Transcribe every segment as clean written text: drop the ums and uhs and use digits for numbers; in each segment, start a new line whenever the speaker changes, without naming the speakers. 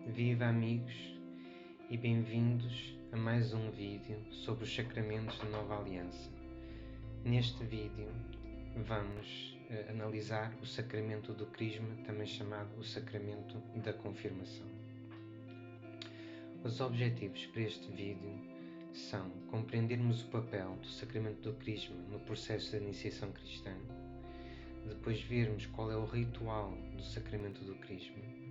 Viva amigos e bem-vindos a mais um vídeo sobre os sacramentos da Nova Aliança. Neste vídeo vamos analisar o sacramento do Crisma, também chamado o sacramento da confirmação. Os objetivos para este vídeo são compreendermos o papel do sacramento do Crisma no processo de iniciação cristã, depois vermos qual é o ritual do sacramento do Crisma.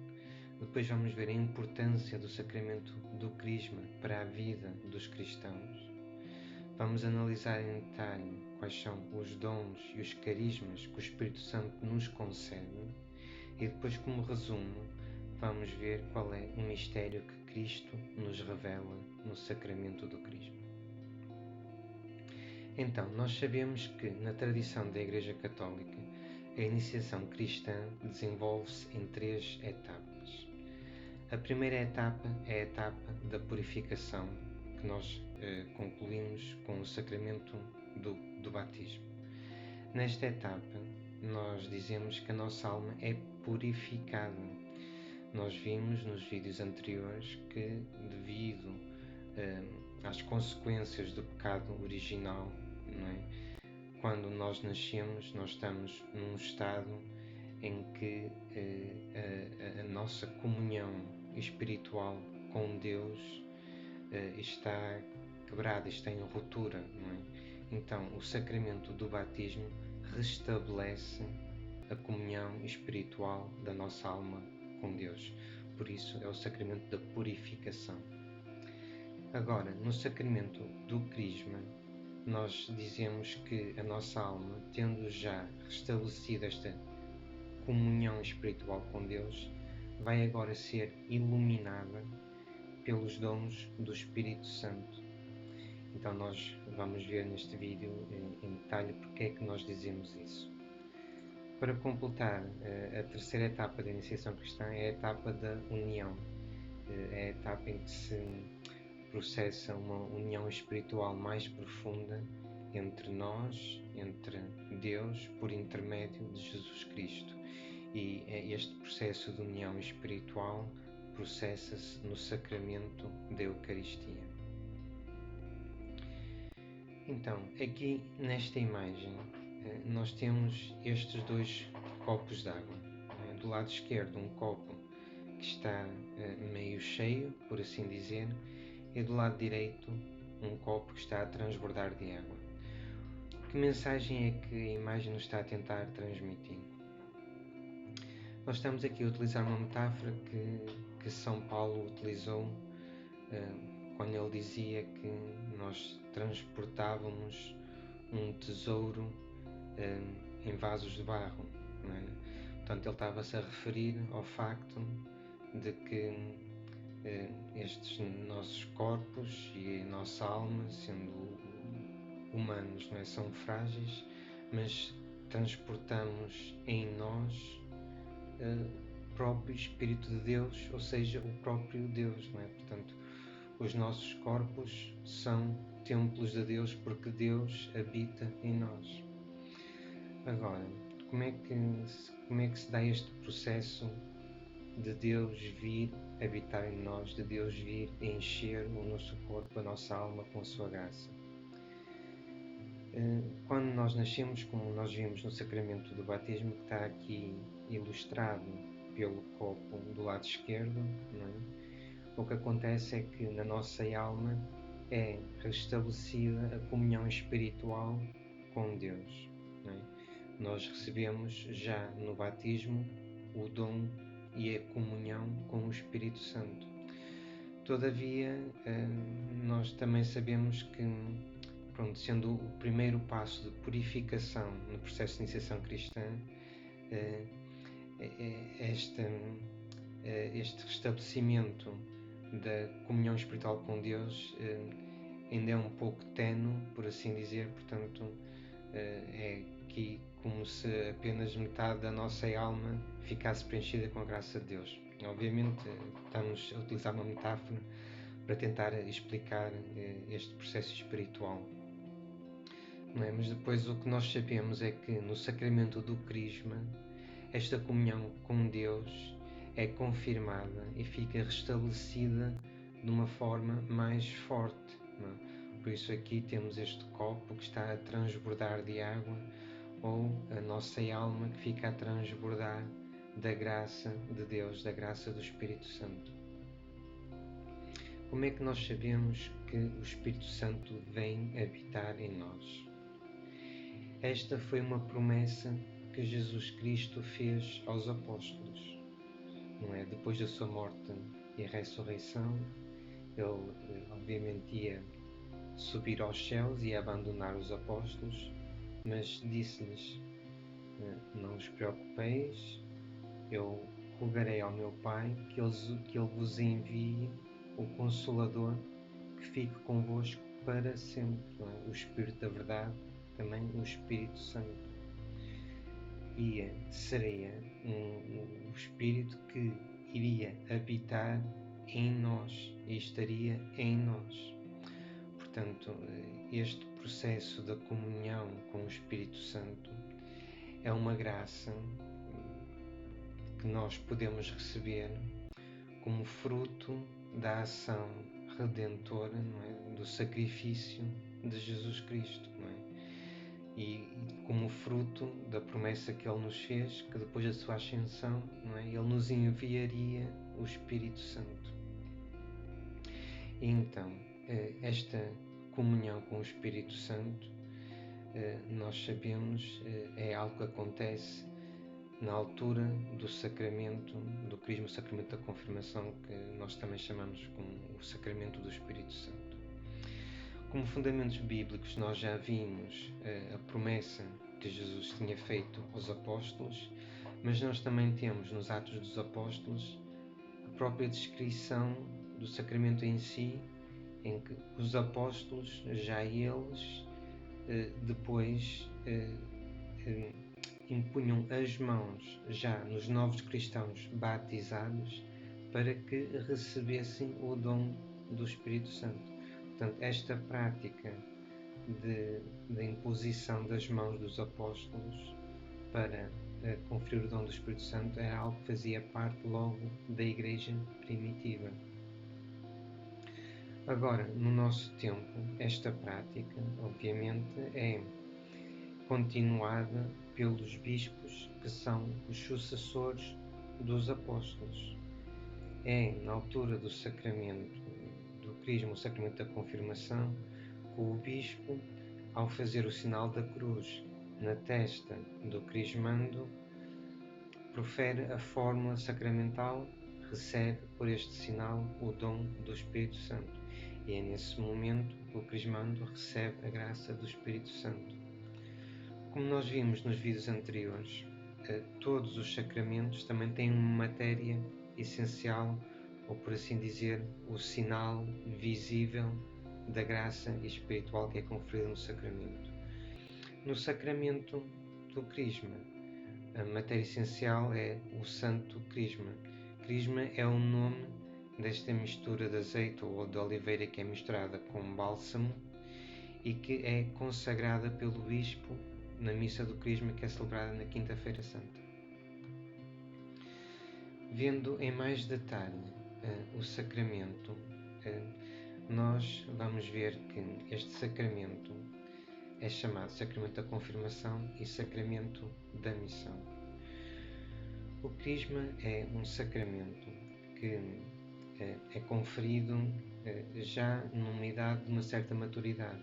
Depois vamos ver a importância do sacramento do Crisma para a vida dos cristãos. Vamos analisar em detalhe quais são os dons e os carismas que o Espírito Santo nos concede. E depois, como resumo, vamos ver qual é o mistério que Cristo nos revela no sacramento do Crisma. Então, nós sabemos que na tradição da Igreja Católica, a iniciação cristã desenvolve-se em 3 etapas. A primeira etapa é a etapa da purificação, que nós concluímos com o sacramento do batismo. Nesta etapa, nós dizemos que a nossa alma é purificada. Nós vimos nos vídeos anteriores que, devido às consequências do pecado original, não é? Quando nós nascemos, nós estamos num estado em que a nossa comunhão espiritual com Deus está quebrada, está em ruptura, não é? Então, o sacramento do batismo restabelece a comunhão espiritual da nossa alma com Deus. Por isso, é o sacramento da purificação. Agora, no sacramento do Crisma, nós dizemos que a nossa alma, tendo já restabelecido esta comunhão espiritual com Deus, vai agora ser iluminada pelos dons do Espírito Santo. Então nós vamos ver neste vídeo em detalhe porque é que nós dizemos isso. Para completar, a terceira etapa da iniciação cristã é a etapa da união. É a etapa em que se processa uma união espiritual mais profunda entre nós, entre Deus, por intermédio de Jesus Cristo. E este processo de união espiritual processa-se no sacramento da Eucaristia. Então, aqui nesta imagem, nós temos estes 2 copos de água. Do lado esquerdo, um copo que está meio cheio, por assim dizer, e do lado direito, um copo que está a transbordar de água. Que mensagem é que a imagem nos está a tentar transmitir? Nós estamos aqui a utilizar uma metáfora que São Paulo utilizou quando ele dizia que nós transportávamos um tesouro em vasos de barro, não é? Portanto, ele estava-se a referir ao facto de que estes nossos corpos e a nossa alma, sendo humanos, não é? São frágeis, mas transportamos em nós o próprio Espírito de Deus, ou seja, o próprio Deus, não é? Portanto, os nossos corpos são templos de Deus porque Deus habita em nós. Agora, como é que se dá este processo de Deus vir habitar em nós, de Deus vir encher o nosso corpo, a nossa alma com a sua graça? Quando nós nascemos, como nós vimos no sacramento do batismo, que está aqui ilustrado pelo copo do lado esquerdo, não é? O que acontece é que na nossa alma é restabelecida a comunhão espiritual com Deus, não é? Nós recebemos já no batismo o dom e a comunhão com o Espírito Santo. Todavia, nós também sabemos que, sendo o primeiro passo de purificação no processo de iniciação cristã, este restabelecimento da comunhão espiritual com Deus ainda é um pouco ténue, por assim dizer. Portanto, é aqui como se apenas metade da nossa alma ficasse preenchida com a graça de Deus. Obviamente, estamos a utilizar uma metáfora para tentar explicar este processo espiritual. Não é? Mas depois o que nós sabemos é que no sacramento do Crisma, esta comunhão com Deus é confirmada e fica restabelecida de uma forma mais forte, não é? Por isso aqui temos este copo que está a transbordar de água, ou a nossa alma que fica a transbordar da graça de Deus, da graça do Espírito Santo. Como é que nós sabemos que o Espírito Santo vem habitar em nós? Esta foi uma promessa que Jesus Cristo fez aos apóstolos, não é? Depois da sua morte e ressurreição, ele obviamente ia subir aos céus e abandonar os apóstolos, mas disse-lhes: não vos preocupeis, eu rogarei ao meu Pai que ele vos envie o Consolador que fique convosco para sempre, não é? O Espírito da Verdade, também o Espírito Santo. E seria o Espírito que iria habitar em nós e estaria em nós. Portanto, este processo da comunhão com o Espírito Santo é uma graça que nós podemos receber como fruto da ação redentora, não é? Do sacrifício de Jesus Cristo, não é? E como fruto da promessa que Ele nos fez, que depois da sua ascensão, não é? Ele nos enviaria o Espírito Santo. E então, esta comunhão com o Espírito Santo, nós sabemos, é algo que acontece na altura do sacramento do Crisma, o sacramento da confirmação, que nós também chamamos como o sacramento do Espírito Santo. Como fundamentos bíblicos, nós já vimos a promessa que Jesus tinha feito aos apóstolos, mas nós também temos nos Atos dos Apóstolos a própria descrição do sacramento em si, em que os apóstolos, já eles, depois impunham as mãos já nos novos cristãos batizados para que recebessem o dom do Espírito Santo. Portanto, esta prática de imposição das mãos dos apóstolos para conferir o dom do Espírito Santo era algo que fazia parte logo da Igreja primitiva. Agora, no nosso tempo, esta prática, obviamente, é continuada pelos bispos que são os sucessores dos apóstolos. É na altura do sacramento do Crisma, o sacramento da confirmação, que o bispo, ao fazer o sinal da cruz na testa do crismando, profere a fórmula sacramental, recebe por este sinal o dom do Espírito Santo. E é nesse momento que o crismando recebe a graça do Espírito Santo. Como nós vimos nos vídeos anteriores, todos os sacramentos também têm uma matéria essencial, ou por assim dizer, o sinal visível da graça espiritual que é conferida no sacramento. No sacramento do Crisma, a matéria essencial é o Santo Crisma. Crisma é o nome desta mistura de azeite ou de oliveira que é misturada com bálsamo e que é consagrada pelo bispo na missa do Crisma, que é celebrada na Quinta-feira Santa. Vendo em mais detalhe o sacramento, nós vamos ver que este sacramento é chamado sacramento da confirmação e sacramento da missão. O Crisma é um sacramento que é conferido já numa idade de uma certa maturidade.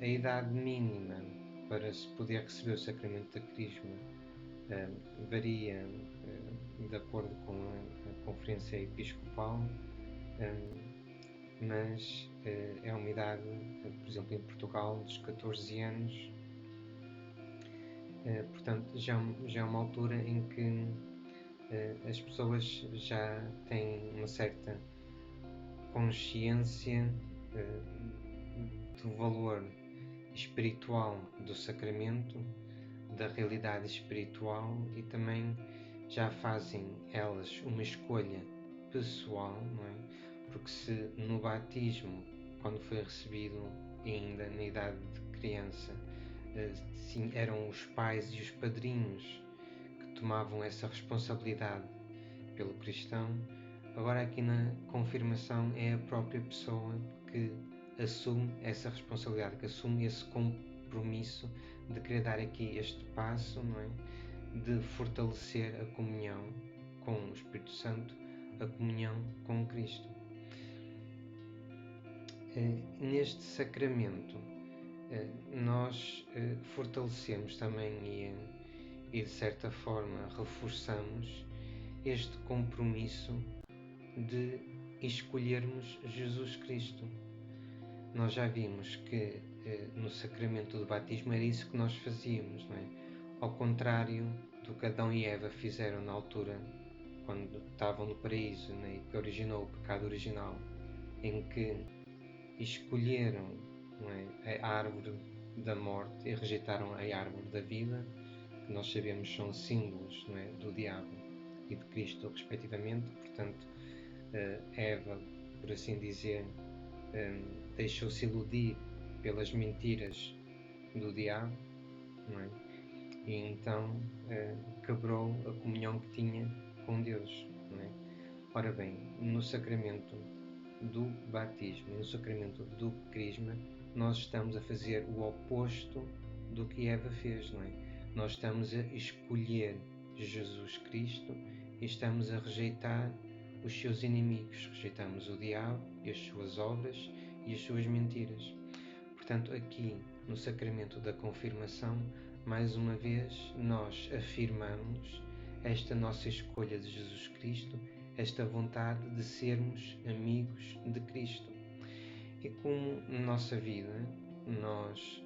A idade mínima para se poder receber o sacramento da Crisma varia de acordo com a Conferência Episcopal, mas é uma idade, por exemplo, em Portugal, dos 14 anos. Portanto, já é uma altura em que as pessoas já têm uma certa consciência do valor espiritual do sacramento, da realidade espiritual, e também já fazem elas uma escolha pessoal, não é? Porque se no batismo, quando foi recebido ainda na idade de criança, sim, eram os pais e os padrinhos que tomavam essa responsabilidade pelo cristão. Agora aqui na confirmação é a própria pessoa que assume essa responsabilidade, que assume esse compromisso de querer dar aqui este passo, não é? De fortalecer a comunhão com o Espírito Santo, a comunhão com Cristo. Neste sacramento nós fortalecemos também e de certa forma reforçamos este compromisso de escolhermos Jesus Cristo. Nós já vimos que no sacramento do batismo era isso que nós fazíamos, não é? Ao contrário do que Adão e Eva fizeram na altura, quando estavam no paraíso, né, que originou o pecado original, em que escolheram, não é, a árvore da morte e rejeitaram a árvore da vida, que nós sabemos são símbolos, não é, do diabo e de Cristo, respectivamente. Portanto, Eva, por assim dizer, deixou-se iludir pelas mentiras do diabo, não é? E então quebrou a comunhão que tinha com Deus, não é? Ora bem, no sacramento do batismo e no sacramento do crisma, nós estamos a fazer o oposto do que Eva fez, não é? Nós estamos a escolher Jesus Cristo e estamos a rejeitar os seus inimigos. Rejeitamos o diabo e as suas obras e as suas mentiras. Portanto, aqui no sacramento da confirmação, mais uma vez, nós afirmamos esta nossa escolha de Jesus Cristo, esta vontade de sermos amigos de Cristo. E como na nossa vida, nós,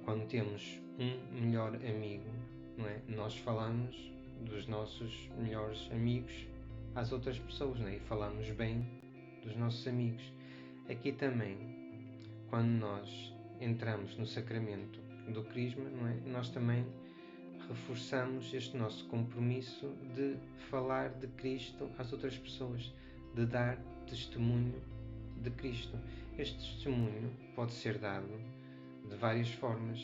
quando temos um melhor amigo, não é? Nós falamos dos nossos melhores amigos às outras pessoas, não é? E falamos bem dos nossos amigos. Aqui também, quando nós entramos no sacramento do crisma, não é? Nós também reforçamos este nosso compromisso de falar de Cristo às outras pessoas, de dar testemunho de Cristo. Este testemunho pode ser dado de várias formas,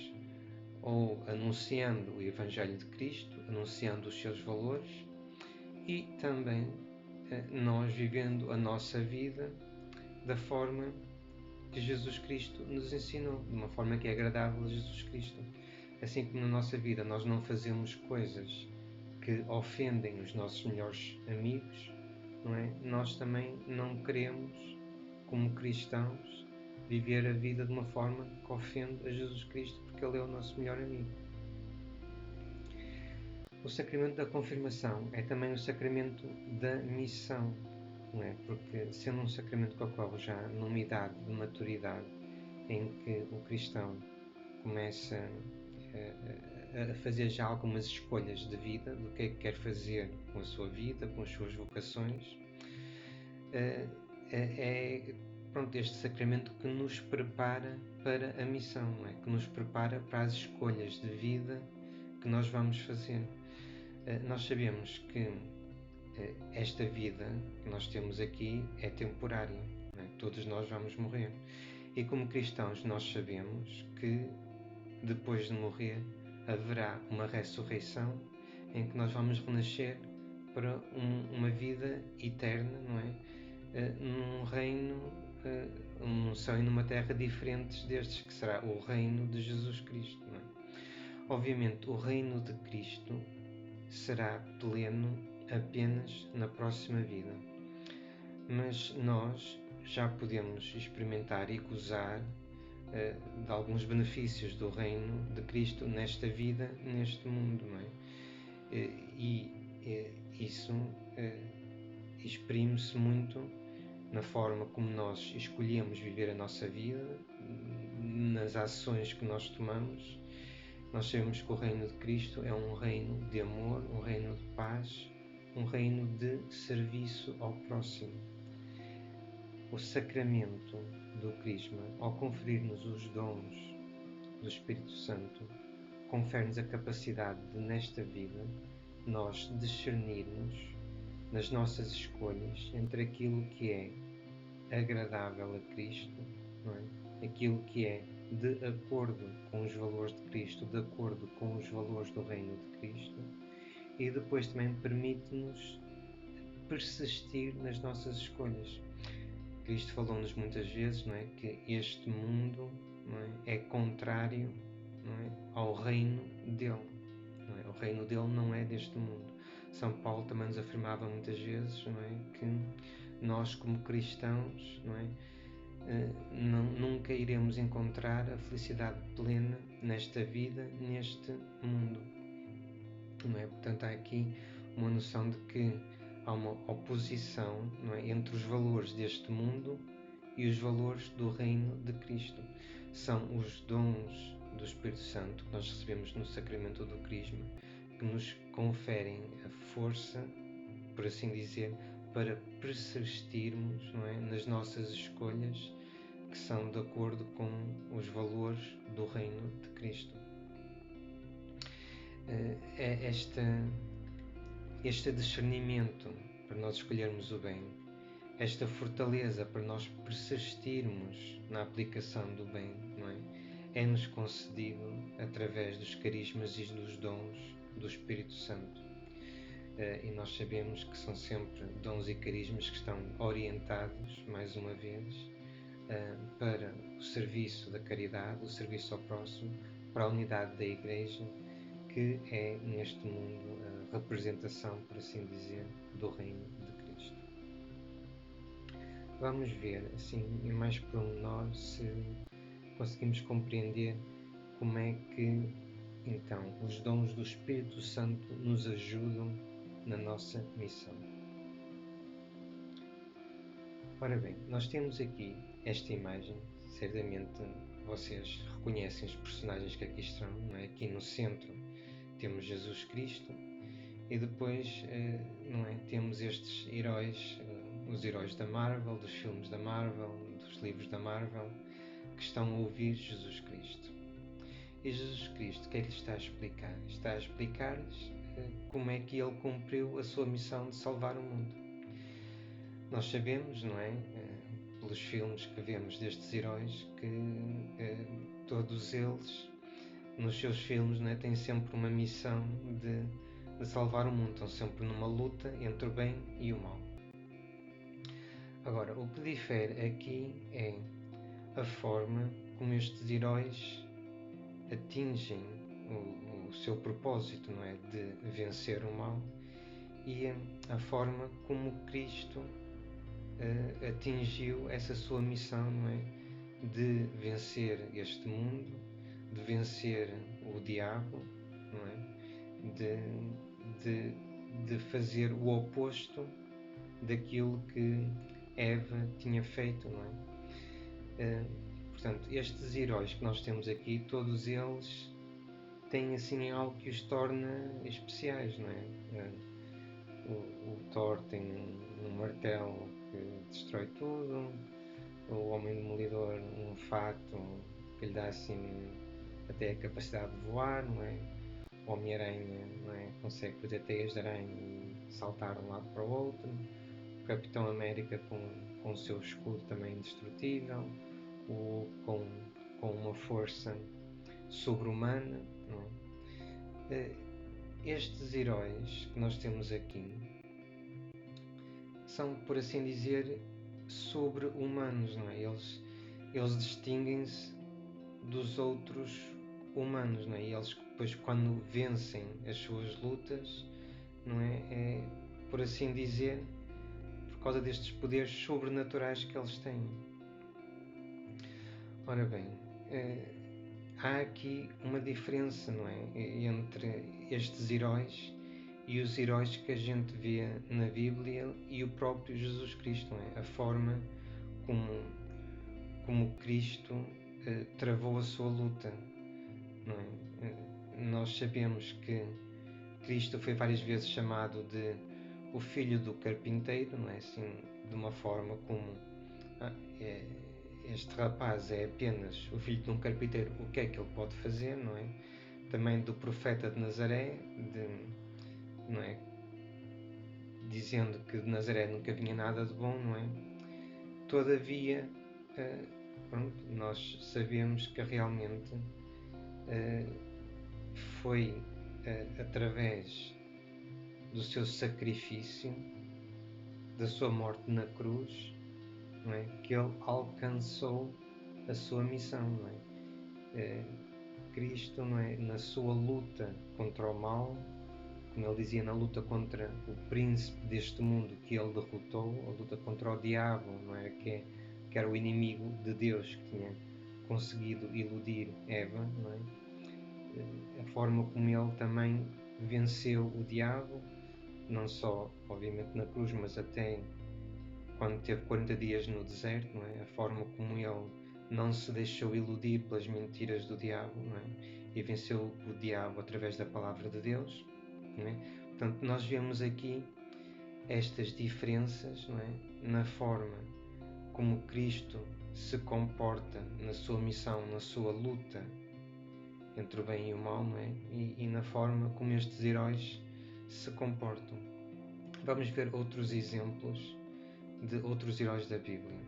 ou anunciando o Evangelho de Cristo, anunciando os seus valores, e também nós vivendo a nossa vida da forma que Jesus Cristo nos ensinou, de uma forma que é agradável a Jesus Cristo. Assim como na nossa vida nós não fazemos coisas que ofendem os nossos melhores amigos, não é? Nós também não queremos, como cristãos, viver a vida de uma forma que ofende a Jesus Cristo, porque Ele é o nosso melhor amigo. O sacramento da confirmação é também o sacramento da missão, não é? Porque sendo um sacramento que ocorre já numa idade de maturidade, em que o cristão começa a fazer já algumas escolhas de vida, do que é que quer fazer com a sua vida, com as suas vocações, pronto, este sacramento que nos prepara para a missão, não é? Que nos prepara para as escolhas de vida que nós vamos fazer. Nós sabemos que esta vida que nós temos aqui é temporária, não é? Todos nós vamos morrer. E como cristãos nós sabemos que depois de morrer haverá uma ressurreição em que nós vamos renascer para uma vida eterna, não é? Num reino, num céu e numa terra diferentes destes, que será o reino de Jesus Cristo, não é? Obviamente o reino de Cristo será pleno apenas na próxima vida, mas nós já podemos experimentar e gozar de alguns benefícios do reino de Cristo nesta vida, neste mundo, não é? Isso exprime-se muito na forma como nós escolhemos viver a nossa vida, nas ações que nós tomamos. Nós sabemos que o reino de Cristo é um reino de amor, um reino de paz, um reino de serviço ao próximo. O sacramento do crisma, ao conferir-nos os dons do Espírito Santo, confere-nos a capacidade de, nesta vida, nós discernirmos nas nossas escolhas entre aquilo que é agradável a Cristo, não é? Aquilo que é de acordo com os valores de Cristo, de acordo com os valores do reino de Cristo, e depois também permite-nos persistir nas nossas escolhas. Cristo falou-nos muitas vezes, não é, que este mundo, não é contrário, não é, ao reino dele. Não é? O reino dele não é deste mundo. São Paulo também nos afirmava muitas vezes, não é, que nós como cristãos, não é, nunca iremos encontrar a felicidade plena nesta vida, neste mundo. Não é? Portanto, há aqui uma noção de que há uma oposição, não é, entre os valores deste mundo e os valores do reino de Cristo. São os dons do Espírito Santo que nós recebemos no sacramento do Crisma que nos conferem a força, por assim dizer, para persistirmos, não é, nas nossas escolhas que são de acordo com os valores do reino de Cristo. Este discernimento para nós escolhermos o bem, esta fortaleza para nós persistirmos na aplicação do bem, não é? É-nos concedido através dos carismas e dos dons do Espírito Santo. E nós sabemos que são sempre dons e carismas que estão orientados, mais uma vez, para o serviço da caridade, o serviço ao próximo, para a unidade da Igreja, que é neste mundo a representação, por assim dizer, do reino de Cristo. Vamos ver, assim, em mais pormenor, se conseguimos compreender como é que, então, os dons do Espírito Santo nos ajudam na nossa missão. Ora bem, nós temos aqui esta imagem, certamente vocês reconhecem os personagens que aqui estão, não é? Aqui no centro temos Jesus Cristo e depois, não é? Temos estes heróis, os heróis da Marvel, dos filmes da Marvel, dos livros da Marvel, que estão a ouvir Jesus Cristo. E Jesus Cristo, o que é que lhe está a explicar? Está a explicar-lhes como é que ele cumpriu a sua missão de salvar o mundo. Nós sabemos, não é? Pelos filmes que vemos destes heróis, que todos eles, nos seus filmes, não é, têm sempre uma missão de salvar o mundo. Estão sempre numa luta entre o bem e o mal. Agora, o que difere aqui é a forma como estes heróis atingem o seu propósito, não é, de vencer o mal, e a forma como Cristo atingiu essa sua missão, não é, de vencer este mundo, de vencer o diabo, não é, de fazer o oposto daquilo que Eva tinha feito, não é? Portanto, estes heróis que nós temos aqui, todos eles têm assim algo que os torna especiais, não é? O Thor tem um martelo que destrói tudo, o Homem Demolidor um fato que lhe dá assim até a capacidade de voar, não é? O Homem-Aranha, não é, consegue fazer teias de aranha e saltar de um lado para o outro. O Capitão América com o seu escudo também indestrutível, com uma força sobre-humana, não é? Estes heróis que nós temos aqui são, por assim dizer, sobre-humanos, não é? Eles distinguem-se dos outros humanos, não é? E eles depois, quando vencem as suas lutas, não é, por assim dizer, por causa destes poderes sobrenaturais que eles têm. Ora bem, há aqui uma diferença, não é, entre estes heróis e os heróis que a gente vê na Bíblia e o próprio Jesus Cristo, não é? A forma como Cristo travou a sua luta, não é? Nós sabemos que Cristo foi várias vezes chamado de o filho do carpinteiro, não é? Assim, de uma forma como este rapaz é apenas o filho de um carpinteiro, o que é que ele pode fazer, não é? Também do profeta de Nazaré, não é? Dizendo que de Nazaré nunca vinha nada de bom, não é? Todavia, pronto, nós sabemos que realmente foi através do seu sacrifício, da sua morte na cruz, não é? Que ele alcançou a sua missão, não é? Cristo, não é? Na sua luta contra o mal, como ele dizia, na luta contra o príncipe deste mundo que ele derrotou, a luta contra o diabo, não é? Que era o inimigo de Deus que tinha conseguido iludir Eva, não é? A forma como ele também venceu o diabo, não só, obviamente, na cruz, mas até quando teve 40 dias no deserto, não é? A forma como ele não se deixou iludir pelas mentiras do diabo, não é? E venceu o diabo através da palavra de Deus, não é? Portanto, nós vemos aqui estas diferenças, não é? Na forma como Cristo se comporta na sua missão, na sua luta entre o bem e o mal, não é? E na forma como estes heróis se comportam. Vamos ver outros exemplos de outros heróis da Bíblia.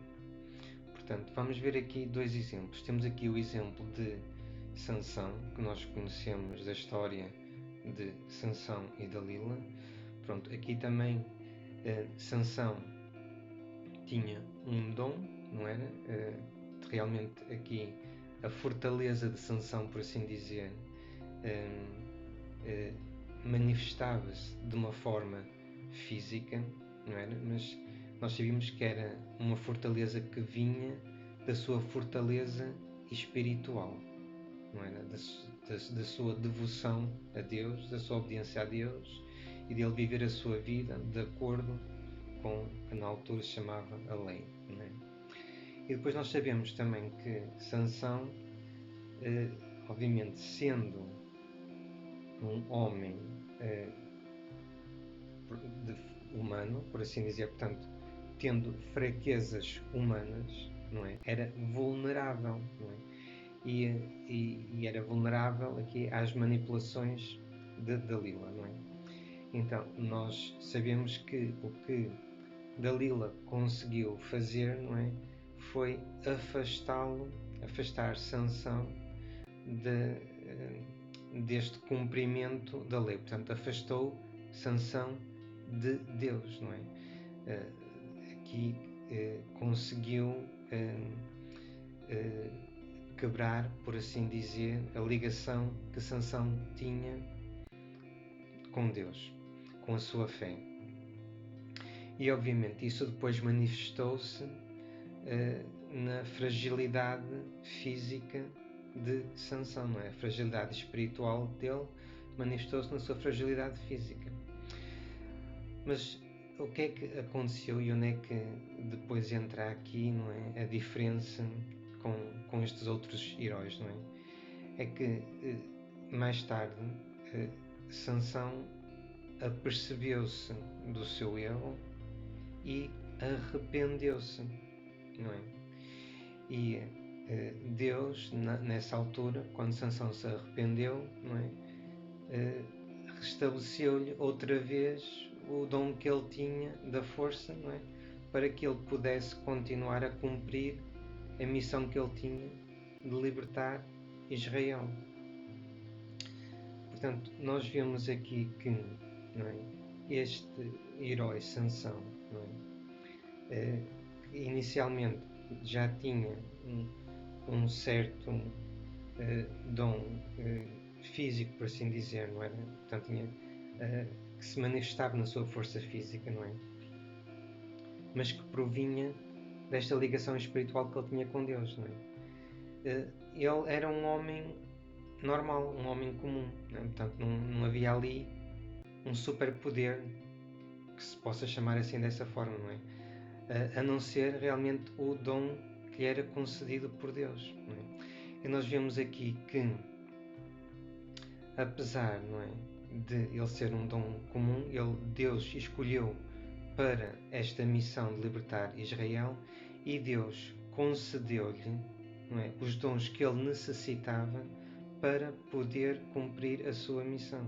Portanto, vamos ver aqui dois exemplos. Temos aqui o exemplo de Sansão, que nós conhecemos da história de Sansão e Dalila. Pronto, aqui também Sansão tinha um dom, não era? Realmente aqui a fortaleza de Sansão, por assim dizer, manifestava-se de uma forma física, não era? Mas nós sabíamos que era uma fortaleza que vinha da sua fortaleza espiritual, não era? Da sua devoção a Deus, da sua obediência a Deus e dele viver a sua vida de acordo com o que na altura se chamava a lei, não é? E depois nós sabemos também que Sansão, obviamente sendo um homem humano, por assim dizer, portanto, tendo fraquezas humanas, não é? Era vulnerável, não é? E era vulnerável aqui às manipulações de Dalila, não é? Então, nós sabemos que o que Dalila conseguiu fazer, não é? Foi afastar Sansão deste cumprimento da lei. Portanto, afastou Sansão de Deus, não é? Aqui conseguiu quebrar, por assim dizer, a ligação que Sansão tinha com Deus, com a sua fé. E obviamente isso depois manifestou-se na fragilidade física de Sansão, não é? A fragilidade espiritual dele manifestou-se na sua fragilidade física. Mas o que é que aconteceu e onde é que depois entra aqui, não é, a diferença com estes outros heróis, não é? É que mais tarde Sansão apercebeu-se do seu erro e arrependeu-se, não é? E Deus, nessa altura, quando Sansão se arrependeu, não é? Restabeleceu-lhe outra vez o dom que ele tinha da força, não é? Para que ele pudesse continuar a cumprir a missão que ele tinha de libertar Israel. Portanto, nós vemos aqui que, não é? Este herói Sansão, não é? Inicialmente já tinha um certo dom físico, por assim dizer, não era? Portanto, tinha que se manifestava na sua força física, não é? Mas que provinha desta ligação espiritual que ele tinha com Deus, não é? Ele era um homem normal, um homem comum, não é? Portanto, não havia ali um superpoder que se possa chamar assim dessa forma, não é? A não ser realmente o dom que lhe era concedido por Deus, não é? E nós vemos aqui que, apesar, não é, de ele ser um dom comum, Deus escolheu para esta missão de libertar Israel e Deus concedeu-lhe, não é, os dons que ele necessitava para poder cumprir a sua missão.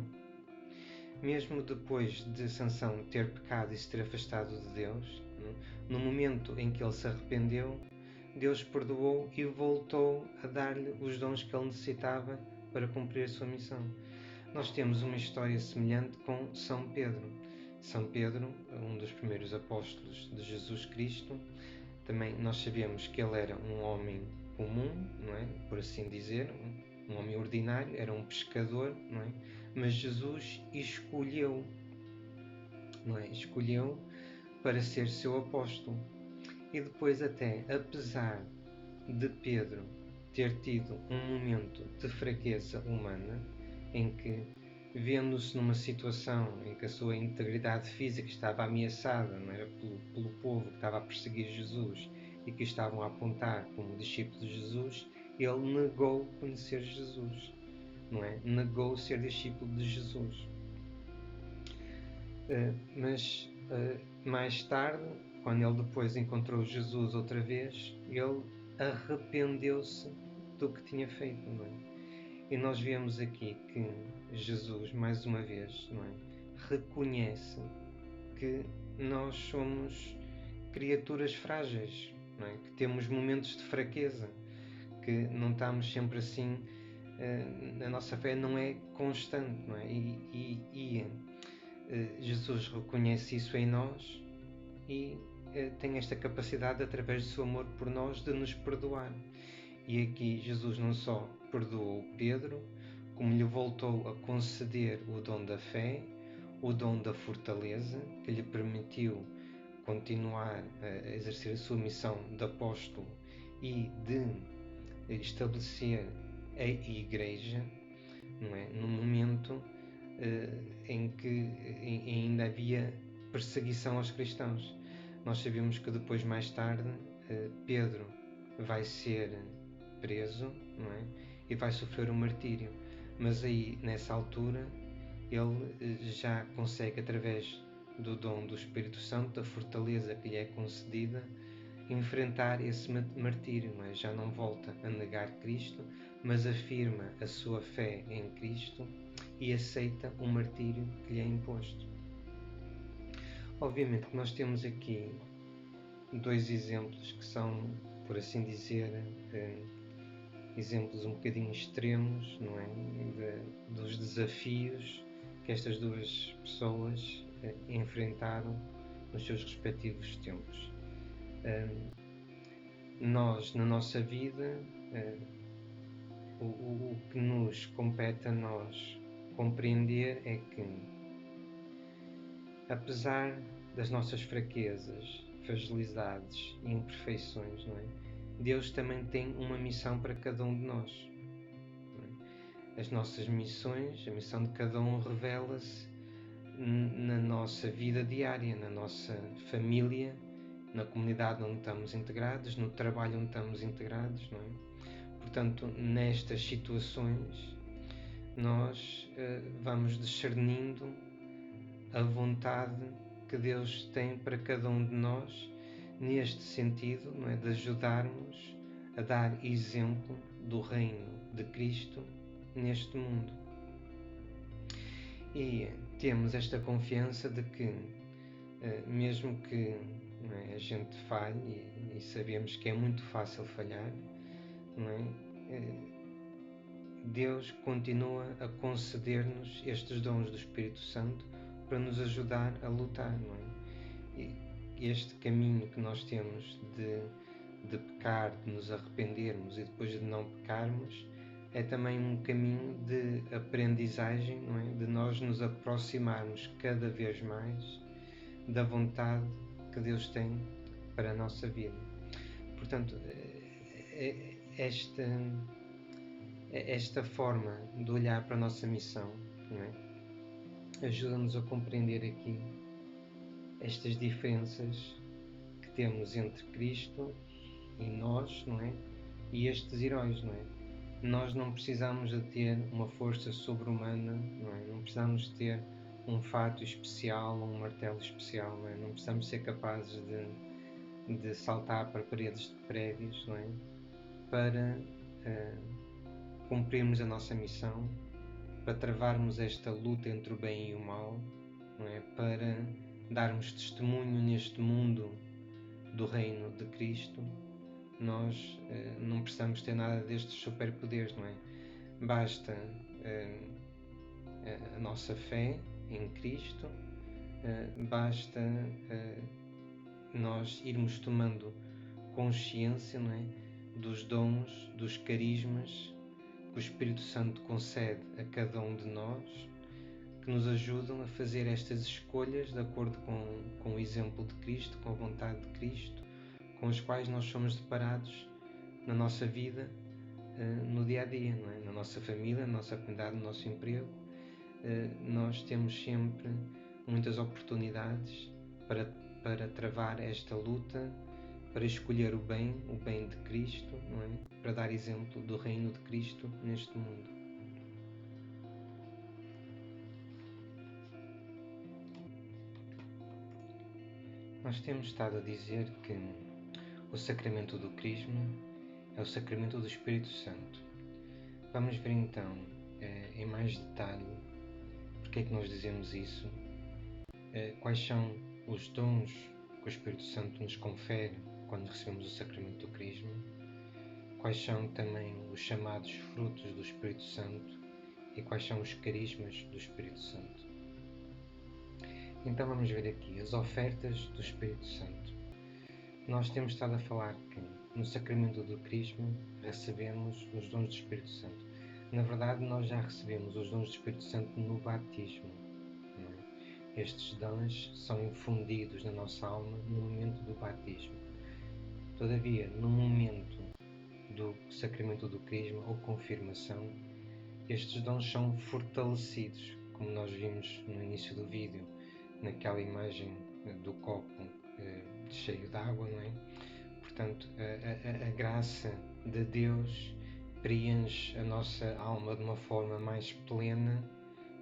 Mesmo depois de Sansão ter pecado e se ter afastado de Deus, no momento em que ele se arrependeu, Deus perdoou e voltou a dar-lhe os dons que ele necessitava para cumprir a sua missão. Nós temos uma história semelhante com São Pedro. São Pedro, um dos primeiros apóstolos de Jesus Cristo, também nós sabemos que ele era um homem comum, não é? Por assim dizer, um homem ordinário, era um pescador, não é? Mas Jesus escolheu, não é? Escolheu para ser seu apóstolo. E depois até, apesar de Pedro ter tido um momento de fraqueza humana, em que, vendo-se numa situação em que a sua integridade física estava ameaçada, não era, pelo povo que estava a perseguir Jesus e que estavam a apontar como discípulo de Jesus, ele negou conhecer Jesus, não é? Negou ser discípulo de Jesus. Mas mais tarde, quando ele depois encontrou Jesus outra vez, ele arrependeu-se do que tinha feito, não é? E nós vemos aqui que Jesus, mais uma vez, não é? Reconhece que nós somos criaturas frágeis, não é? Que temos momentos de fraqueza, que não estamos sempre assim, a nossa fé não é constante, não é? Jesus reconhece isso em nós e tem esta capacidade, através do seu amor por nós, de nos perdoar. E aqui Jesus não só perdoou Pedro, como lhe voltou a conceder o dom da fé, o dom da fortaleza, que lhe permitiu continuar a exercer a sua missão de apóstolo e de estabelecer a igreja, não é? No momento em que ainda havia perseguição aos cristãos. Nós sabemos que depois, mais tarde, Pedro vai ser preso, não é? E vai sofrer um martírio. Mas aí, nessa altura, ele já consegue, através do dom do Espírito Santo, da fortaleza que lhe é concedida, enfrentar esse martírio, não é? Já não volta a negar Cristo, mas afirma a sua fé em Cristo e aceita o martírio que lhe é imposto. Obviamente que nós temos aqui dois exemplos que são, por assim dizer, exemplos um bocadinho extremos, não é? Dos desafios que estas duas pessoas enfrentaram nos seus respectivos tempos. Nós, na nossa vida, o que nos compete a nós compreender é que, apesar das nossas fraquezas, fragilidades e imperfeições, não é? Deus também tem uma missão para cada um de nós. As nossas missões, a missão de cada um, revela-se na nossa vida diária, na nossa família, na comunidade onde estamos integrados, no trabalho onde estamos integrados, não é? Portanto, nestas situações, nós vamos discernindo a vontade que Deus tem para cada um de nós, neste sentido, não é? De ajudarmos a dar exemplo do reino de Cristo neste mundo. E temos esta confiança de que, mesmo que, não é, a gente falhe, e sabemos que é muito fácil falhar, não é? Deus continua a conceder-nos estes dons do Espírito Santo para nos ajudar a lutar, não é? E este caminho que nós temos de pecar, de nos arrependermos e depois de não pecarmos, é também um caminho de aprendizagem, não é? De nós nos aproximarmos cada vez mais da vontade que Deus tem para a nossa vida. Portanto, esta forma de olhar para a nossa missão, não é? Ajuda-nos a compreender aqui estas diferenças que temos entre Cristo e nós, não é? E estes heróis, não é? Nós não precisamos de ter uma força sobre-humana, não é? Não precisamos de ter um fato especial ou um martelo especial, não é? Não precisamos ser capazes de saltar para paredes de prédios, não é? Para cumprirmos a nossa missão, para travarmos esta luta entre o bem e o mal, não é? Para darmos testemunho neste mundo do reino de Cristo. Nós não precisamos ter nada destes superpoderes, não é? Basta a nossa fé em Cristo, basta nós irmos tomando consciência, não é, dos dons, dos carismas que o Espírito Santo concede a cada um de nós, que nos ajudam a fazer estas escolhas de acordo com o exemplo de Cristo, com a vontade de Cristo, com as quais nós somos deparados na nossa vida, no dia a dia, não é? Na nossa família, na nossa comunidade, no nosso emprego. Nós temos sempre muitas oportunidades para travar esta luta, para escolher o bem de Cristo, não é? Para dar exemplo do reino de Cristo neste mundo. Nós temos estado a dizer que o sacramento do Crisma é o sacramento do Espírito Santo. Vamos ver então em mais detalhe porque é que nós dizemos isso, quais são os dons que o Espírito Santo nos confere quando recebemos o sacramento do Crisma, quais são também os chamados frutos do Espírito Santo e quais são os carismas do Espírito Santo. Então vamos ver aqui as ofertas do Espírito Santo. Nós temos estado a falar que no sacramento do Crisma recebemos os dons do Espírito Santo. Na verdade, nós já recebemos os dons do Espírito Santo no batismo. Não é? Estes dons são infundidos na nossa alma no momento do batismo. Todavia, no momento do sacramento do Crisma ou confirmação, estes dons são fortalecidos, como nós vimos no início do vídeo, naquela imagem do copo cheio de água, não é? Portanto, a graça de Deus preenche a nossa alma de uma forma mais plena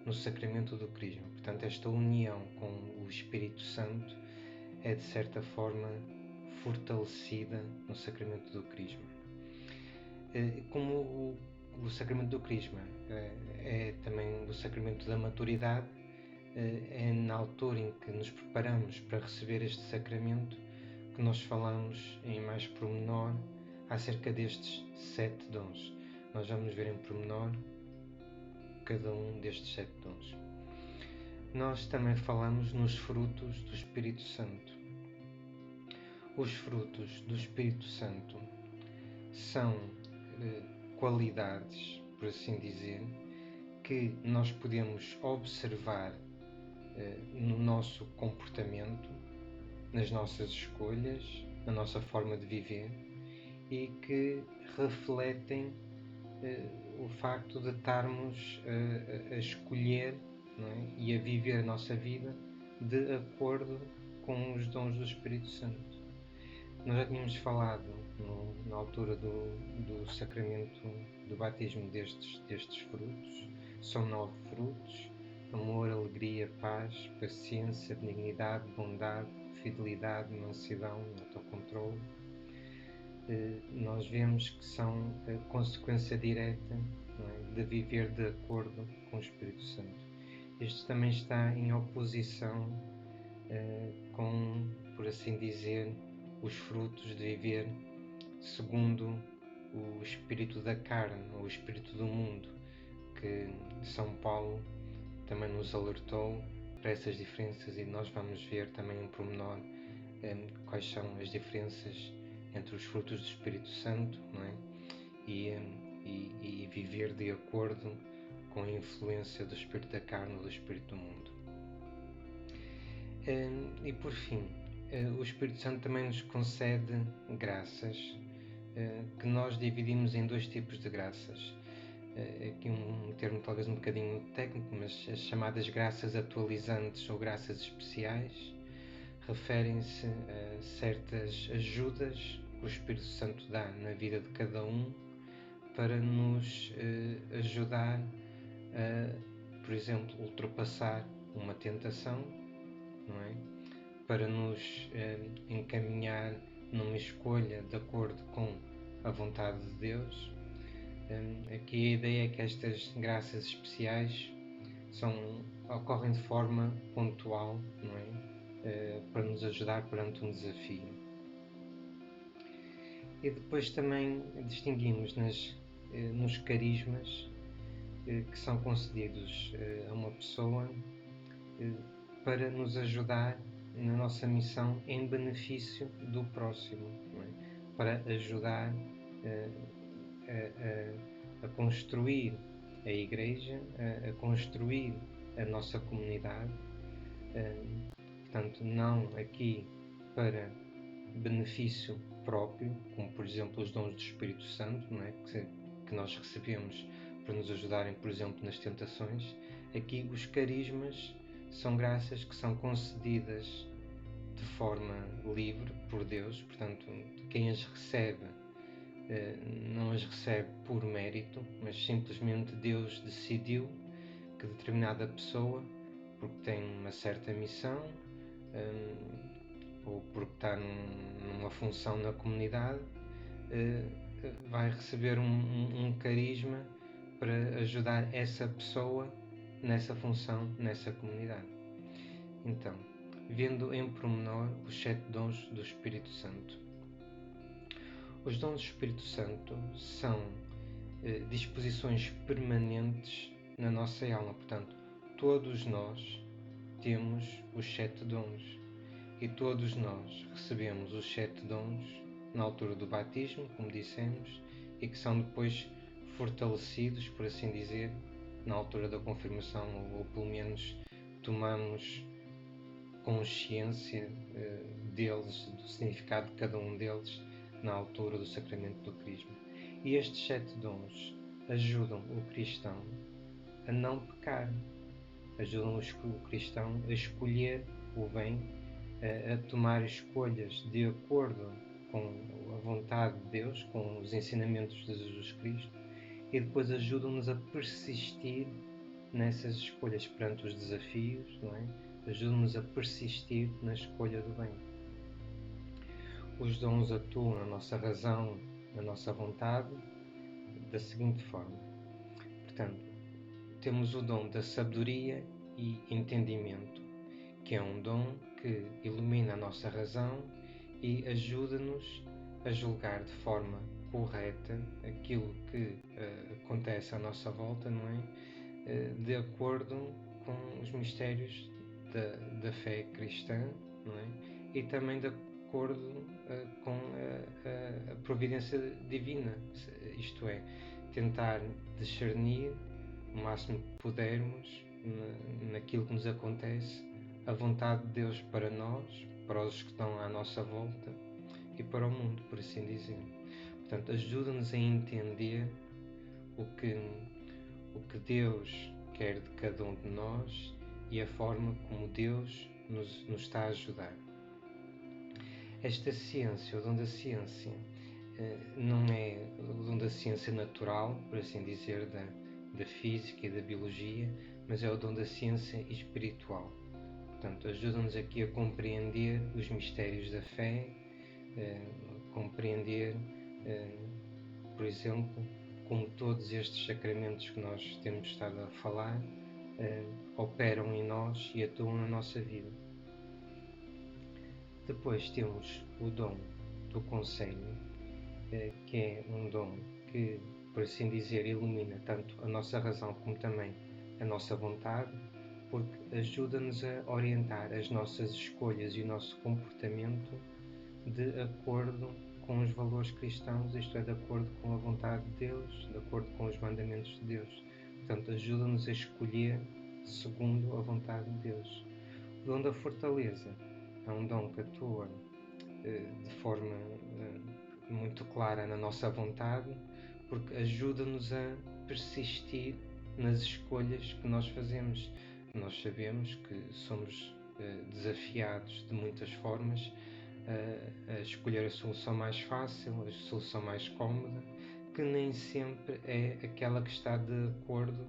no sacramento do Crisma. Portanto, esta união com o Espírito Santo é de certa forma fortalecida no sacramento do Crisma. Como o sacramento do Crisma é também o sacramento da maturidade, é na altura em que nos preparamos para receber este sacramento que nós falamos em mais pormenor acerca destes 7 dons. Nós vamos ver em pormenor cada um destes 7 dons. Nós também falamos nos frutos do Espírito Santo. Os frutos do Espírito Santo são qualidades, por assim dizer, que nós podemos observar no nosso comportamento, nas nossas escolhas, na nossa forma de viver e que refletem o facto de estarmos a escolher, não é? E a viver a nossa vida de acordo com os dons do Espírito Santo. Nós já tínhamos falado na altura do sacramento do batismo destes frutos. São 9 frutos: amor, alegria, paz, paciência, benignidade, bondade, fidelidade, mansidão, autocontrole. Nós vemos que são a consequência direta, não é, de viver de acordo com o Espírito Santo. Este também está em oposição com, por assim dizer, os frutos de viver segundo o espírito da carne, ou o espírito do mundo, que São Paulo também nos alertou para essas diferenças, e nós vamos ver também em pormenor quais são as diferenças entre os frutos do Espírito Santo, não é? E viver de acordo com a influência do espírito da carne ou do espírito do mundo. E por fim, o Espírito Santo também nos concede graças, que nós dividimos em 2 tipos de graças. Aqui um termo talvez um bocadinho técnico, mas as chamadas graças atualizantes ou graças especiais referem-se a certas ajudas que o Espírito Santo dá na vida de cada um para nos ajudar a, por exemplo, ultrapassar uma tentação, não é? Para nos encaminhar numa escolha de acordo com a vontade de Deus. Aqui a ideia é que estas graças especiais ocorrem de forma pontual, não é? Para nos ajudar perante um desafio. E depois também distinguimos nos carismas que são concedidos a uma pessoa para nos ajudar na nossa missão em benefício do próximo, não é? Para ajudar a construir a Igreja, a construir a nossa comunidade. Portanto, não aqui para benefício próprio, como por exemplo os dons do Espírito Santo, não é? que nós recebemos para nos ajudarem, por exemplo, nas tentações. Aqui os carismas são graças que são concedidas de forma livre por Deus, portanto, quem as recebe não as recebe por mérito, mas simplesmente Deus decidiu que determinada pessoa, porque tem uma certa missão, ou porque está numa função na comunidade, vai receber um carisma para ajudar essa pessoa nessa função, nessa comunidade. Então, vendo em pormenor os 7 dons do Espírito Santo. Os dons do Espírito Santo são disposições permanentes na nossa alma. Portanto, todos nós temos os 7 dons e todos nós recebemos os 7 dons na altura do batismo, como dissemos, e que são depois fortalecidos, por assim dizer, na altura da confirmação, ou pelo menos tomamos consciência deles, do significado de cada um deles na altura do sacramento do Crisma. E estes 7 dons ajudam o cristão a não pecar, ajudam o cristão a escolher o bem, a tomar escolhas de acordo com a vontade de Deus, com os ensinamentos de Jesus Cristo, e depois ajudam-nos a persistir nessas escolhas perante os desafios, não é? Ajudam-nos a persistir na escolha do bem. Os dons atuam na nossa razão, na nossa vontade, da seguinte forma. Portanto, temos o dom da sabedoria e entendimento, que é um dom que ilumina a nossa razão e ajuda-nos a julgar de forma correta aquilo que acontece à nossa volta, não é? De acordo com os mistérios da fé cristã, não é? E também de acordo com a providência divina, isto é, tentar discernir o máximo que pudermos naquilo que nos acontece, a vontade de Deus para nós, para os que estão à nossa volta e para o mundo, por assim dizer. Portanto, ajuda-nos a entender o que Deus quer de cada um de nós e a forma como Deus nos está a ajudar. Esta ciência, o dom da ciência, não é o dom da ciência natural, por assim dizer, da física e da biologia, mas é o dom da ciência espiritual. Portanto, ajuda-nos aqui a compreender os mistérios da fé, compreender, por exemplo, como todos estes sacramentos que nós temos estado a falar operam em nós e atuam na nossa vida. Depois temos o dom do conselho, que é um dom que, por assim dizer, ilumina tanto a nossa razão como também a nossa vontade, porque ajuda-nos a orientar as nossas escolhas e o nosso comportamento de acordo com os valores cristãos, isto é, de acordo com a vontade de Deus, de acordo com os mandamentos de Deus. Portanto, ajuda-nos a escolher segundo a vontade de Deus. O dom da fortaleza é um dom que atua de forma muito clara na nossa vontade, porque ajuda-nos a persistir nas escolhas que nós fazemos. Nós sabemos que somos desafiados de muitas formas a escolher a solução mais fácil, a solução mais cómoda, que nem sempre é aquela que está de acordo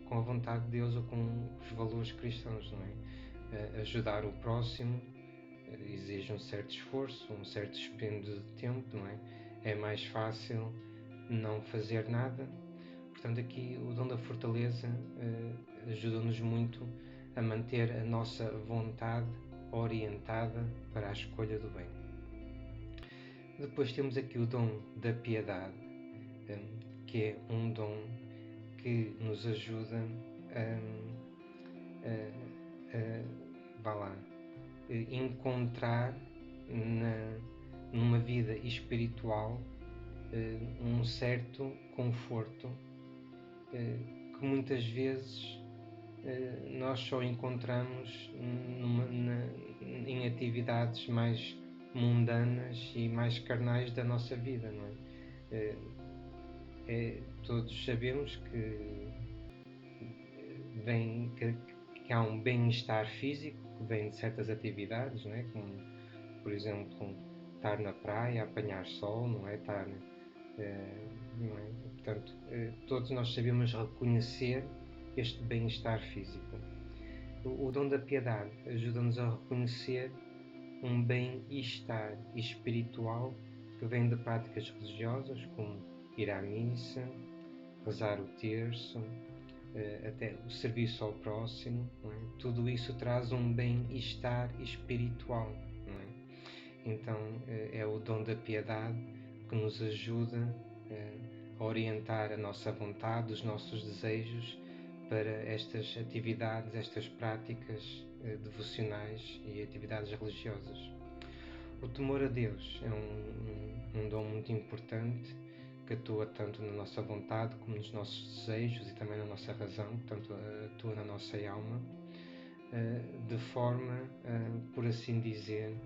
com a vontade de Deus ou com os valores cristãos, não é? Ajudar o próximo exige um certo esforço, um certo dispêndio de tempo, não é? É mais fácil não fazer nada. Portanto, aqui o dom da fortaleza ajuda-nos muito a manter a nossa vontade orientada para a escolha do bem. Depois temos aqui o dom da piedade, que é um dom que nos ajuda encontrar numa vida espiritual um certo conforto que muitas vezes nós só encontramos em atividades mais mundanas e mais carnais da nossa vida, não é? Todos sabemos que há um bem-estar físico que vem de certas atividades, não é? Como, por exemplo, estar na praia, apanhar sol, não é? Não é? Portanto, todos nós sabemos reconhecer este bem-estar físico. O dom da piedade ajuda-nos a reconhecer um bem-estar espiritual que vem de práticas religiosas, como ir à missa, rezar o terço, até o serviço ao próximo, não é? Tudo isso traz um bem-estar espiritual, não é? Então é o dom da piedade que nos ajuda a orientar a nossa vontade, os nossos desejos para estas atividades, estas práticas devocionais e atividades religiosas. O temor a Deus é um dom muito importante que atua tanto na nossa vontade como nos nossos desejos e também na nossa razão, portanto atua na nossa alma, de forma, por assim dizer,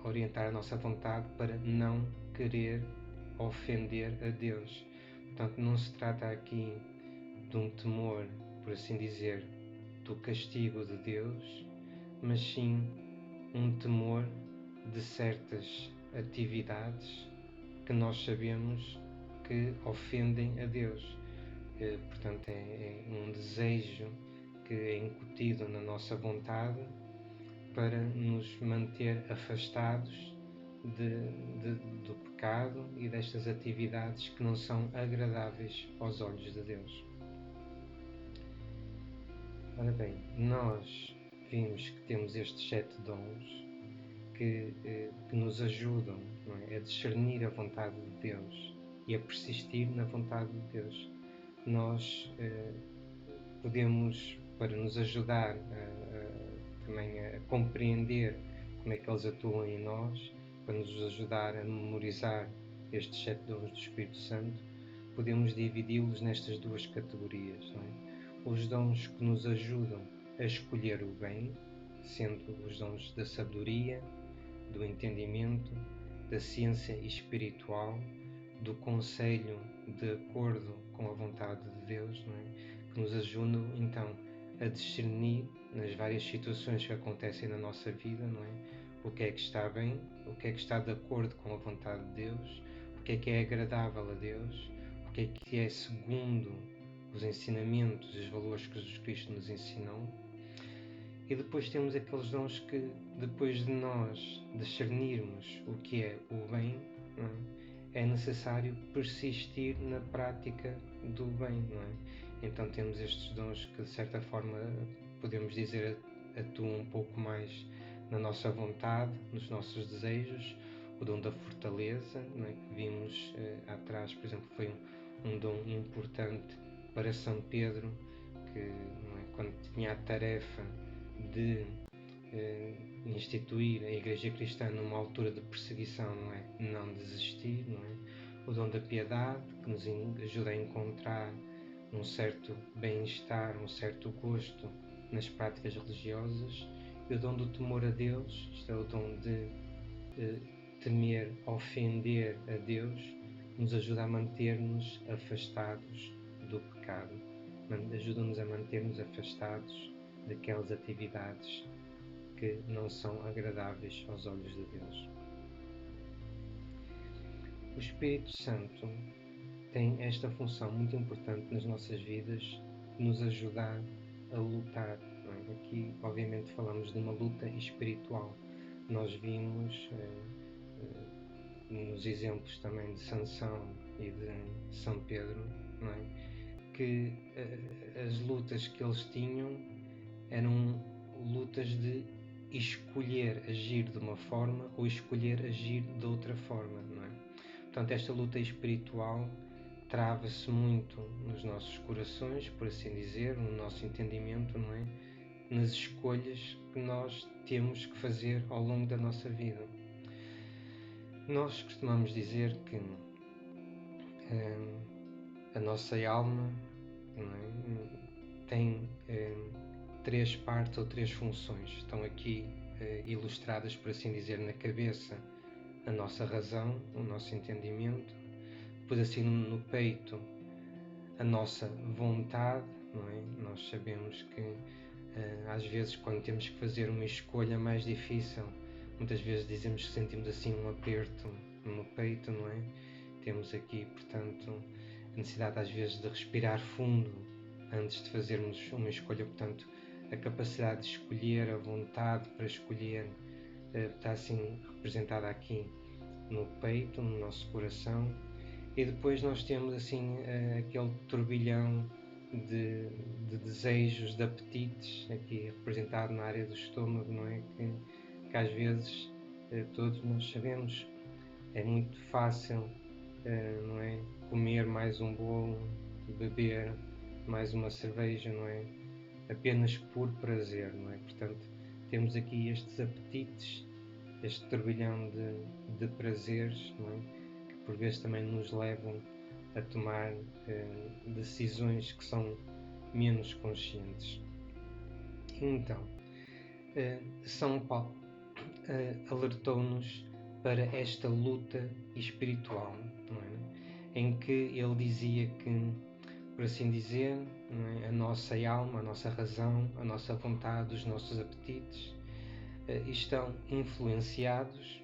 a orientar a nossa vontade para não querer ofender a Deus. Portanto, não se trata aqui de um temor, por assim dizer, do castigo de Deus, mas sim um temor de certas atividades que nós sabemos que ofendem a Deus. Portanto, é um desejo que é incutido na nossa vontade para nos manter afastados do pecado e destas atividades que não são agradáveis aos olhos de Deus. Ora bem, nós vimos que temos estes 7 dons que nos ajudam, não é, a discernir a vontade de Deus e a persistir na vontade de Deus. Nós podemos, para nos ajudar também a compreender como é que eles atuam em nós, para nos ajudar a memorizar estes 7 dons do Espírito Santo, podemos dividi-los nestas 2 categorias, não é? Os dons que nos ajudam a escolher o bem, sendo os dons da sabedoria, do entendimento, da ciência espiritual, do conselho de acordo com a vontade de Deus, não é? Que nos ajudam então a discernir nas várias situações que acontecem na nossa vida, não é? O que é que está bem, o que é que está de acordo com a vontade de Deus, o que é agradável a Deus, o que é segundo os ensinamentos e os valores que Jesus Cristo nos ensinou. E depois temos aqueles dons que, depois de nós discernirmos o que é o bem, não é necessário persistir na prática do bem, não é? Então temos estes dons que, de certa forma, podemos dizer, atuam um pouco mais na nossa vontade, nos nossos desejos. O dom da fortaleza, não é? Que vimos atrás, por exemplo, foi um dom importante para São Pedro, que, não é, quando tinha a tarefa de instituir a Igreja Cristã numa altura de perseguição, não é? Não desistir, não é? O dom da piedade, que nos ajuda a encontrar um certo bem-estar, um certo gosto nas práticas religiosas. E o dom do temor a Deus, isto é o dom de temer ofender a Deus, nos ajuda a manter-nos afastados do pecado, ajuda-nos a manter-nos afastados daquelas atividades que não são agradáveis aos olhos de Deus. O Espírito Santo tem esta função muito importante nas nossas vidas, de nos ajudar a lutar. Não é? Aqui, obviamente, falamos de uma luta espiritual. Nós vimos nos exemplos também de Sansão e de São Pedro, não é? Que as lutas que eles tinham eram lutas de escolher agir de uma forma ou escolher agir de outra forma, não é? Portanto, esta luta espiritual trava-se muito nos nossos corações, por assim dizer, no nosso entendimento, não é? nas escolhas que nós temos que fazer ao longo da nossa vida. Nós costumamos dizer que a nossa alma, não é, tem 3 partes ou 3 funções. Estão aqui ilustradas, por assim dizer, na cabeça: a nossa razão, o nosso entendimento, depois assim no peito a nossa vontade, não é? Nós sabemos que às vezes, quando temos que fazer uma escolha mais difícil, muitas vezes dizemos que sentimos assim um aperto no peito, não é? Temos aqui, portanto, a necessidade às vezes de respirar fundo antes de fazermos uma escolha. Portanto, a capacidade de escolher, a vontade para escolher, está assim representada aqui no peito, no nosso coração. E depois nós temos assim aquele turbilhão de desejos, de apetites, aqui representado na área do estômago, não é? Que às vezes todos nós sabemos, é muito fácil, não é? Comer mais um bolo, beber mais uma cerveja, não é? Apenas por prazer, não é? Portanto, temos aqui estes apetites, este turbilhão de prazeres, não é? Por vezes também nos levam a tomar decisões que são menos conscientes. Então, São Paulo alertou-nos para esta luta espiritual, não é? Em que ele dizia que, por assim dizer, não é? A nossa alma, a nossa razão, a nossa vontade, os nossos apetites estão influenciados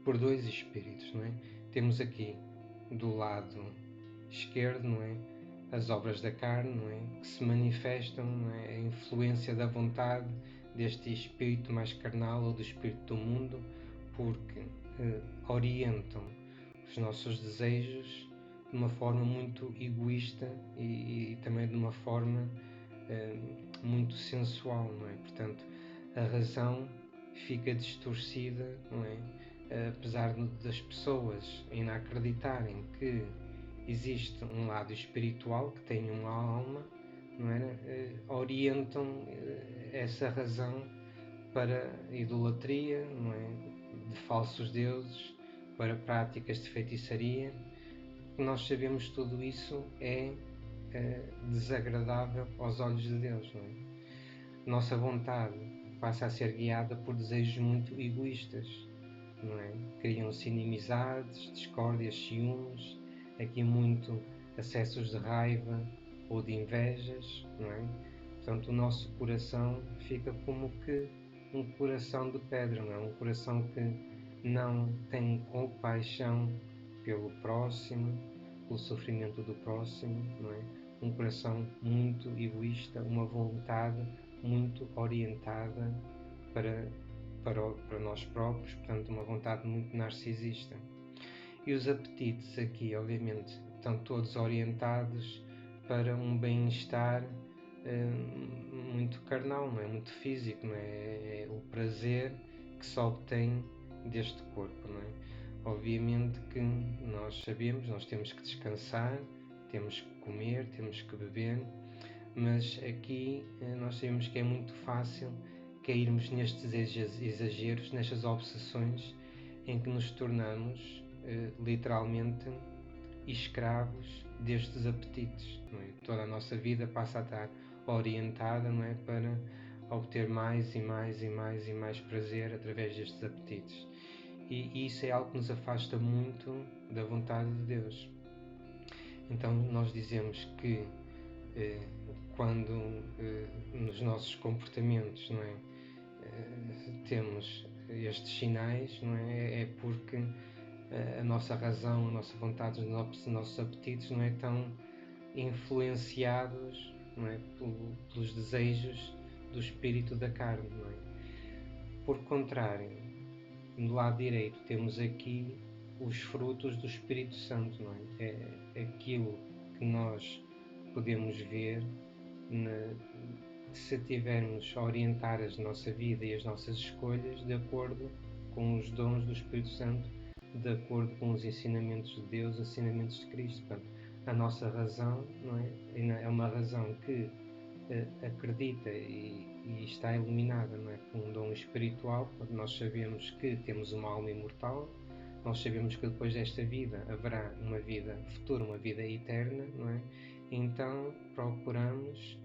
por 2 espíritos, não é? Temos aqui do lado esquerdo, não é? As obras da carne, não é? Que se manifestam, não é? A influência da vontade deste espírito mais carnal ou do espírito do mundo, porque orientam os nossos desejos de uma forma muito egoísta e também de uma forma muito sensual, não é? Portanto, a razão fica distorcida, não é? Apesar das pessoas ainda acreditarem que existe um lado espiritual, que tem uma alma, não é? Orientam essa razão para idolatria, não é? De falsos deuses, para práticas de feitiçaria. Nós sabemos que tudo isso é desagradável aos olhos de Deus, não é? Nossa vontade passa a ser guiada por desejos muito egoístas, não é? Criam-se inimizades, discórdias, ciúmes, aqui muito acessos de raiva ou de invejas, não é? Portanto, o nosso coração fica como que um coração de pedra, não é? Um coração que não tem compaixão pelo próximo, pelo sofrimento do próximo, não é? Um coração muito egoísta, uma vontade muito orientada para nós próprios, portanto uma vontade muito narcisista. E os apetites aqui, obviamente, estão todos orientados para um bem-estar muito carnal, não é? Muito físico, não é? É o prazer que se obtém deste corpo, não é? Obviamente que nós sabemos, nós temos que descansar, temos que comer, temos que beber, mas aqui nós sabemos que é muito fácil cairmos nestes exageros, nestas obsessões em que nos tornamos literalmente escravos destes apetites, não é? Toda a nossa vida passa a estar orientada, não é, para obter mais e mais e mais e mais prazer através destes apetites. E isso é algo que nos afasta muito da vontade de Deus. Então nós dizemos que quando nos nossos comportamentos, não é, temos estes sinais, não é, é porque a nossa razão, a nossa vontade, os nossos apetites não é tão influenciados, não é, pelos desejos do espírito da carne, não é? Por contrário, no lado direito temos aqui os frutos do Espírito Santo, não é? É aquilo que nós podemos ver se tivermos a orientar a nossa vida e as nossas escolhas de acordo com os dons do Espírito Santo, de acordo com os ensinamentos de Deus, os ensinamentos de Cristo. Portanto, a nossa razão, não é? É uma razão que acredita e está iluminada, não é, por um dom espiritual, porque nós sabemos que temos uma alma imortal, nós sabemos que depois desta vida haverá uma vida futura, uma vida eterna, não é? Então procuramos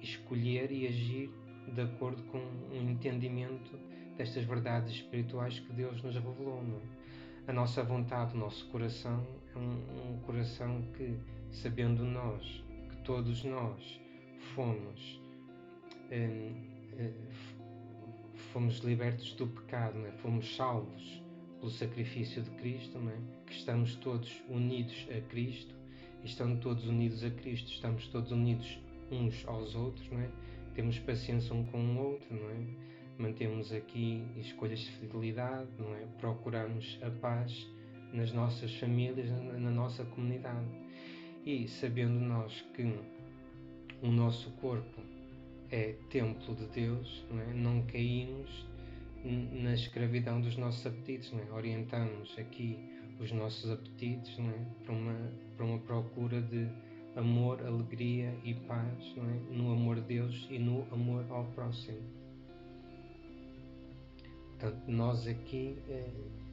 escolher e agir de acordo com um entendimento destas verdades espirituais que Deus nos revelou, não é? A nossa vontade, o nosso coração é um coração que, sabendo nós, que todos nós fomos fomos libertos do pecado, não é? Fomos salvos pelo sacrifício de Cristo, não é? Que estamos todos unidos a Cristo, e estando todos unidos a Cristo, estamos todos unidos uns aos outros, não é? Temos paciência um com o outro, não é? Mantemos aqui escolhas de fidelidade, não é? Procuramos a paz nas nossas famílias, na nossa comunidade. E sabendo nós que o nosso corpo é templo de Deus, não caímos na escravidão dos nossos apetites, orientamos aqui os nossos apetites, para uma procura de amor, alegria e paz, no amor de Deus e no amor ao próximo. Portanto, nós aqui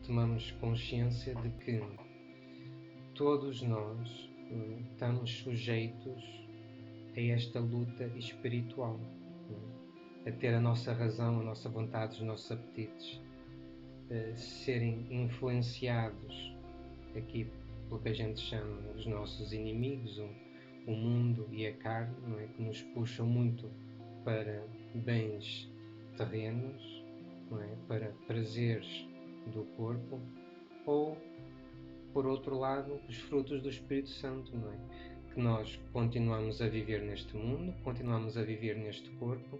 tomamos consciência de que todos nós estamos sujeitos a esta luta espiritual, a ter a nossa razão, a nossa vontade, os nossos apetites serem influenciados aqui pelo que a gente chama os nossos inimigos, o mundo e a carne, não é? Que nos puxam muito para bens terrenos, não é? Para prazeres do corpo, ou por outro lado os frutos do Espírito Santo, não é? Que nós continuamos a viver neste mundo, continuamos a viver neste corpo,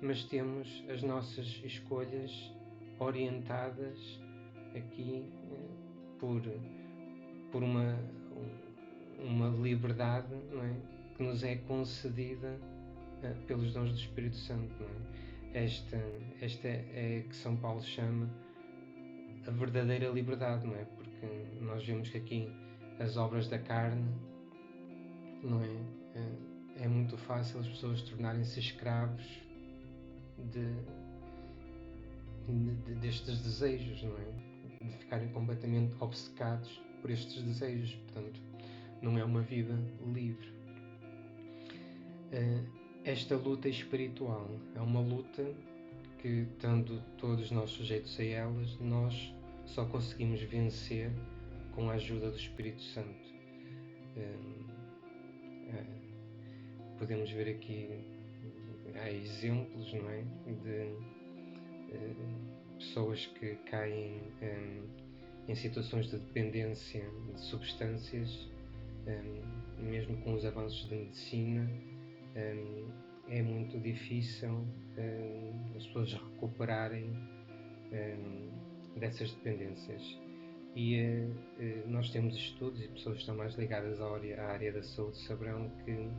mas temos as nossas escolhas orientadas aqui por uma liberdade, não é? Que nos é concedida pelos dons do Espírito Santo, não é? Esta é que São Paulo chama a verdadeira liberdade, não é? Porque nós vemos que aqui as obras da carne, não é? É muito fácil as pessoas tornarem-se escravos destes desejos, não é? De ficarem completamente obcecados por estes desejos. Portanto, não é uma vida livre. Esta luta espiritual é uma luta que, estando todos nós sujeitos a elas, nós só conseguimos vencer com a ajuda do Espírito Santo. Podemos ver aqui, há exemplos, não é? De pessoas que caem em situações de dependência de substâncias, mesmo com os avanços da medicina, é muito difícil as pessoas recuperarem dessas dependências. E nós temos estudos, e pessoas que estão mais ligadas à área da saúde saberão que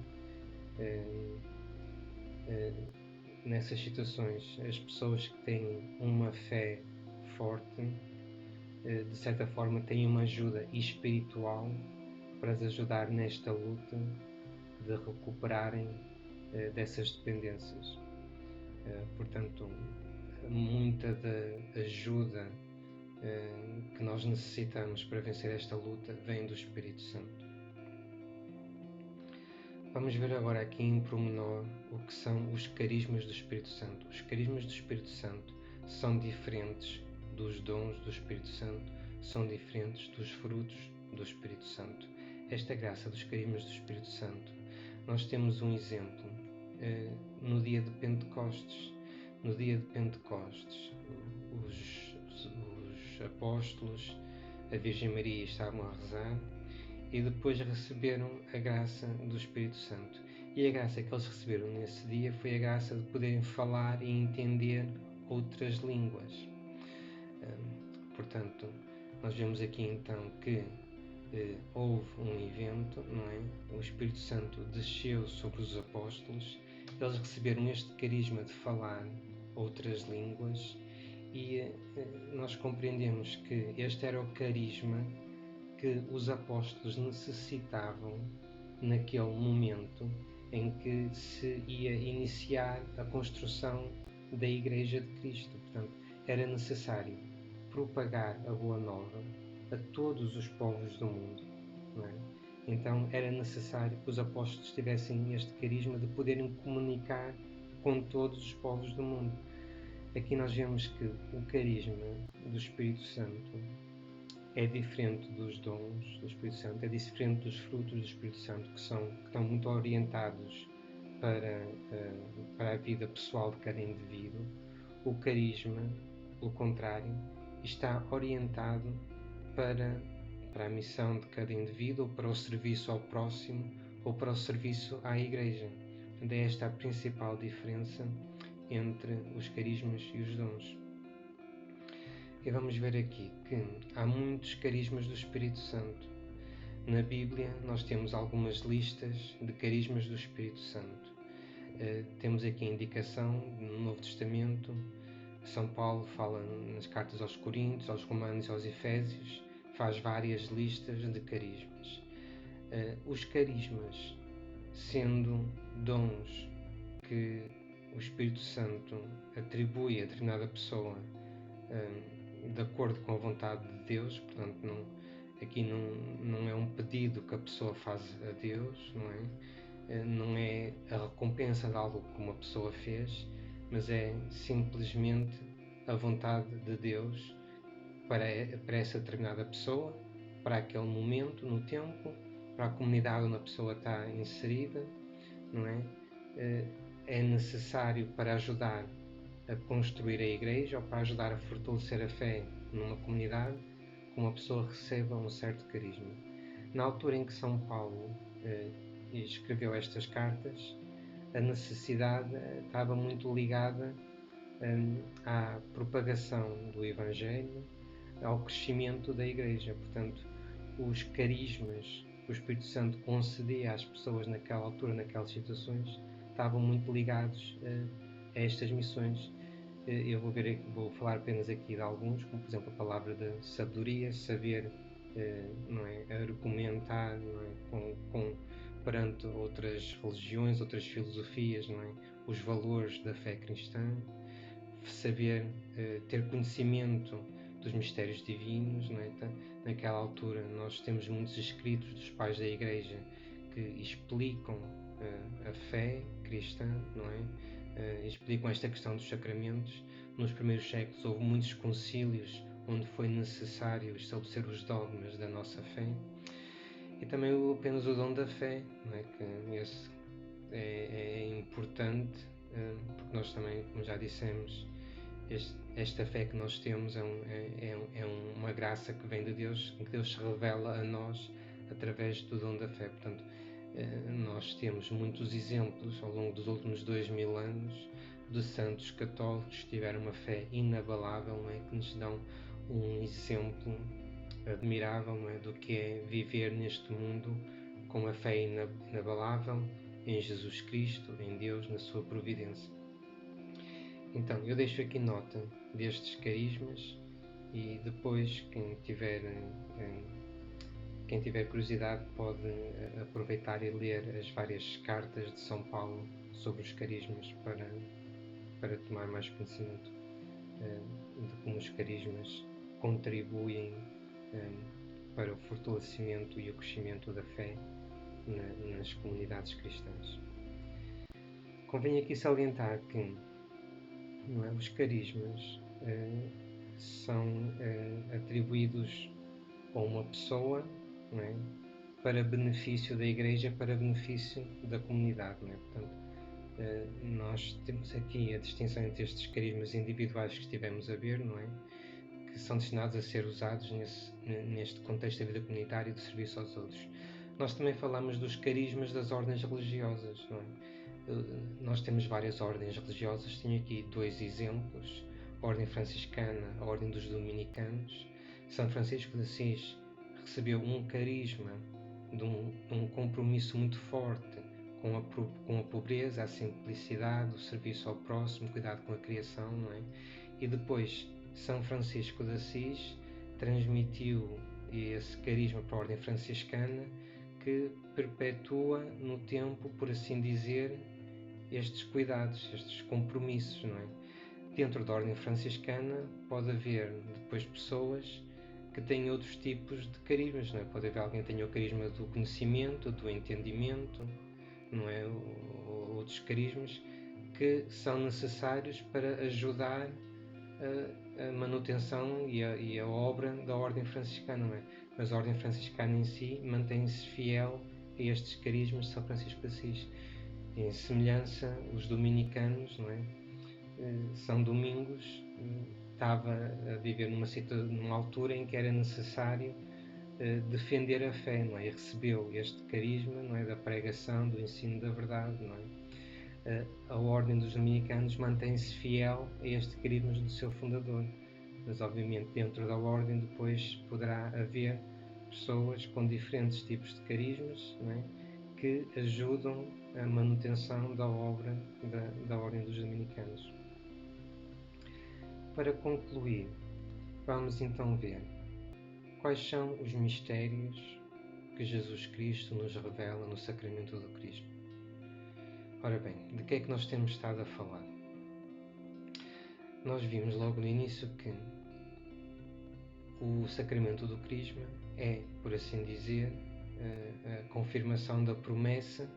nessas situações as pessoas que têm uma fé forte, de certa forma têm uma ajuda espiritual para as ajudar nesta luta de recuperarem dessas dependências. Portanto, muita da ajuda que nós necessitamos para vencer esta luta vem do Espírito Santo. Vamos ver agora aqui em pormenor o que são os carismas do Espírito Santo. Os carismas do Espírito Santo são diferentes dos dons do Espírito Santo, são diferentes dos frutos do Espírito Santo. Esta graça dos carismas do Espírito Santo, nós temos um exemplo no dia de Pentecostes. No dia de Pentecostes, os apóstolos, a Virgem Maria estavam a rezar e depois receberam a graça do Espírito Santo. E a graça que eles receberam nesse dia foi a graça de poderem falar e entender outras línguas. Portanto, nós vemos aqui então que houve um evento, não é? O Espírito Santo desceu sobre os apóstolos, eles receberam este carisma de falar outras línguas e nós compreendemos que este era o carisma que os apóstolos necessitavam naquele momento em que se ia iniciar a construção da Igreja de Cristo. Portanto, era necessário propagar a Boa Nova a todos os povos do mundo, não é? Então era necessário que os apóstolos tivessem este carisma de poderem comunicar com todos os povos do mundo. Aqui nós vemos que o carisma do Espírito Santo é diferente dos dons do Espírito Santo, é diferente dos frutos do Espírito Santo, que estão muito orientados para a vida pessoal de cada indivíduo. O carisma, pelo contrário, está orientado para a missão de cada indivíduo, para o serviço ao próximo ou para o serviço à Igreja. Portanto, é esta a principal diferença entre os carismas e os dons. E vamos ver aqui que há muitos carismas do Espírito Santo. Na Bíblia nós temos algumas listas de carismas do Espírito Santo. Temos aqui a indicação no Novo Testamento. São Paulo fala nas cartas aos Coríntios, aos Romanos e aos Efésios, faz várias listas de carismas. Os carismas, sendo dons que o Espírito Santo atribui a determinada pessoa de acordo com a vontade de Deus, portanto aqui não é um pedido que a pessoa faz a Deus, não é? Não é a recompensa de algo que uma pessoa fez, mas é simplesmente a vontade de Deus para essa determinada pessoa, para aquele momento no tempo, para a comunidade onde a pessoa está inserida, não é? É necessário para ajudar a construir a igreja ou para ajudar a fortalecer a fé numa comunidade, que uma pessoa receba um certo carisma. Na altura em que São Paulo escreveu estas cartas, a necessidade estava muito ligada à propagação do Evangelho, ao crescimento da igreja. Portanto, os carismas que o Espírito Santo concedia às pessoas naquela altura, naquelas situações, estavam muito ligados a estas missões. Eu vou falar apenas aqui de alguns, como por exemplo a palavra da sabedoria, saber não é, argumentar, não é, perante outras religiões, outras filosofias, não é, os valores da fé cristã, saber ter conhecimento dos mistérios divinos, não é? Naquela altura nós temos muitos escritos dos pais da Igreja que explicam a fé cristã, não é? Explicam esta questão dos sacramentos. Nos primeiros séculos houve muitos concílios onde foi necessário estabelecer os dogmas da nossa fé, e também apenas o dom da fé, não é? Que esse é importante, porque nós também, como já dissemos, esta fé que nós temos é uma graça que vem de Deus, que Deus se revela a nós através do dom da fé. Portanto, nós temos muitos exemplos ao longo dos últimos 2000 anos de santos católicos que tiveram uma fé inabalável, não é? Que nos dão um exemplo admirável, não é? Do que é viver neste mundo com a fé inabalável em Jesus Cristo, em Deus, na sua providência. Então, eu deixo aqui nota destes carismas e depois quem tiver curiosidade pode aproveitar e ler as várias cartas de São Paulo sobre os carismas para tomar mais conhecimento de como os carismas contribuem para o fortalecimento e o crescimento da fé nas comunidades cristãs. Convém aqui salientar que não é, os carismas são atribuídos a uma pessoa, não é, para benefício da Igreja, para benefício da comunidade. Não é? Portanto, nós temos aqui a distinção entre estes carismas individuais que estivemos a ver, não é? Que são destinados a ser usados neste contexto da vida comunitária e do serviço aos outros. Nós também falamos dos carismas das ordens religiosas, não é? Nós temos várias ordens religiosas, tenho aqui 2 exemplos: a Ordem Franciscana, a Ordem dos Dominicanos. São Francisco de Assis recebeu um carisma de um compromisso muito forte com a pobreza, a simplicidade, o serviço ao próximo, o cuidado com a criação, não é? E depois São Francisco de Assis transmitiu esse carisma para a Ordem Franciscana, que perpetua no tempo, por assim dizer, estes cuidados, estes compromissos, não é? Dentro da ordem franciscana pode haver depois pessoas que têm outros tipos de carismas, não é? Pode haver alguém que tenha o carisma do conhecimento, do entendimento, não é? Outros carismas que são necessários para ajudar a manutenção e a obra da ordem franciscana, não é? Mas a ordem franciscana em si mantém-se fiel a estes carismas de São Francisco de Assis. Em semelhança, os dominicanos, não é? São Domingos estava a viver numa altura em que era necessário defender a fé, não é? E recebeu este carisma, não é? Da pregação, do ensino da verdade, não é? A ordem dos dominicanos mantém-se fiel a este carisma do seu fundador, mas obviamente dentro da ordem depois poderá haver pessoas com diferentes tipos de carismas, não é? Que ajudam a manutenção da obra da ordem dos dominicanos. Para concluir, vamos então ver quais são os mistérios que Jesus Cristo nos revela no sacramento do Crisma. Ora bem, de que é que nós temos estado a falar? Nós vimos logo no início que o sacramento do Crisma é, por assim dizer, a confirmação da promessa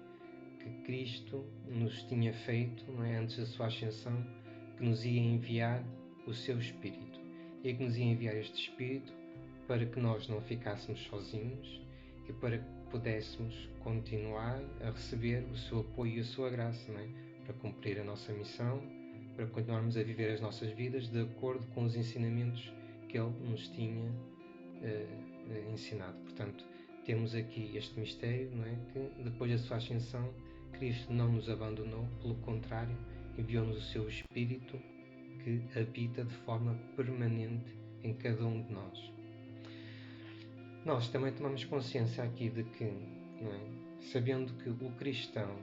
que Cristo nos tinha feito, não é, antes da sua ascensão, que nos ia enviar o seu Espírito. E que nos ia enviar este Espírito para que nós não ficássemos sozinhos e para que pudéssemos continuar a receber o seu apoio e a sua graça, não é? Para cumprir a nossa missão, para continuarmos a viver as nossas vidas de acordo com os ensinamentos que Ele nos tinha ensinado. Portanto, temos aqui este mistério, não é? Que depois da sua ascensão, Cristo não nos abandonou, pelo contrário, enviou-nos o seu Espírito que habita de forma permanente em cada um de nós. Nós também tomamos consciência aqui de que, não é? Sabendo que o cristão,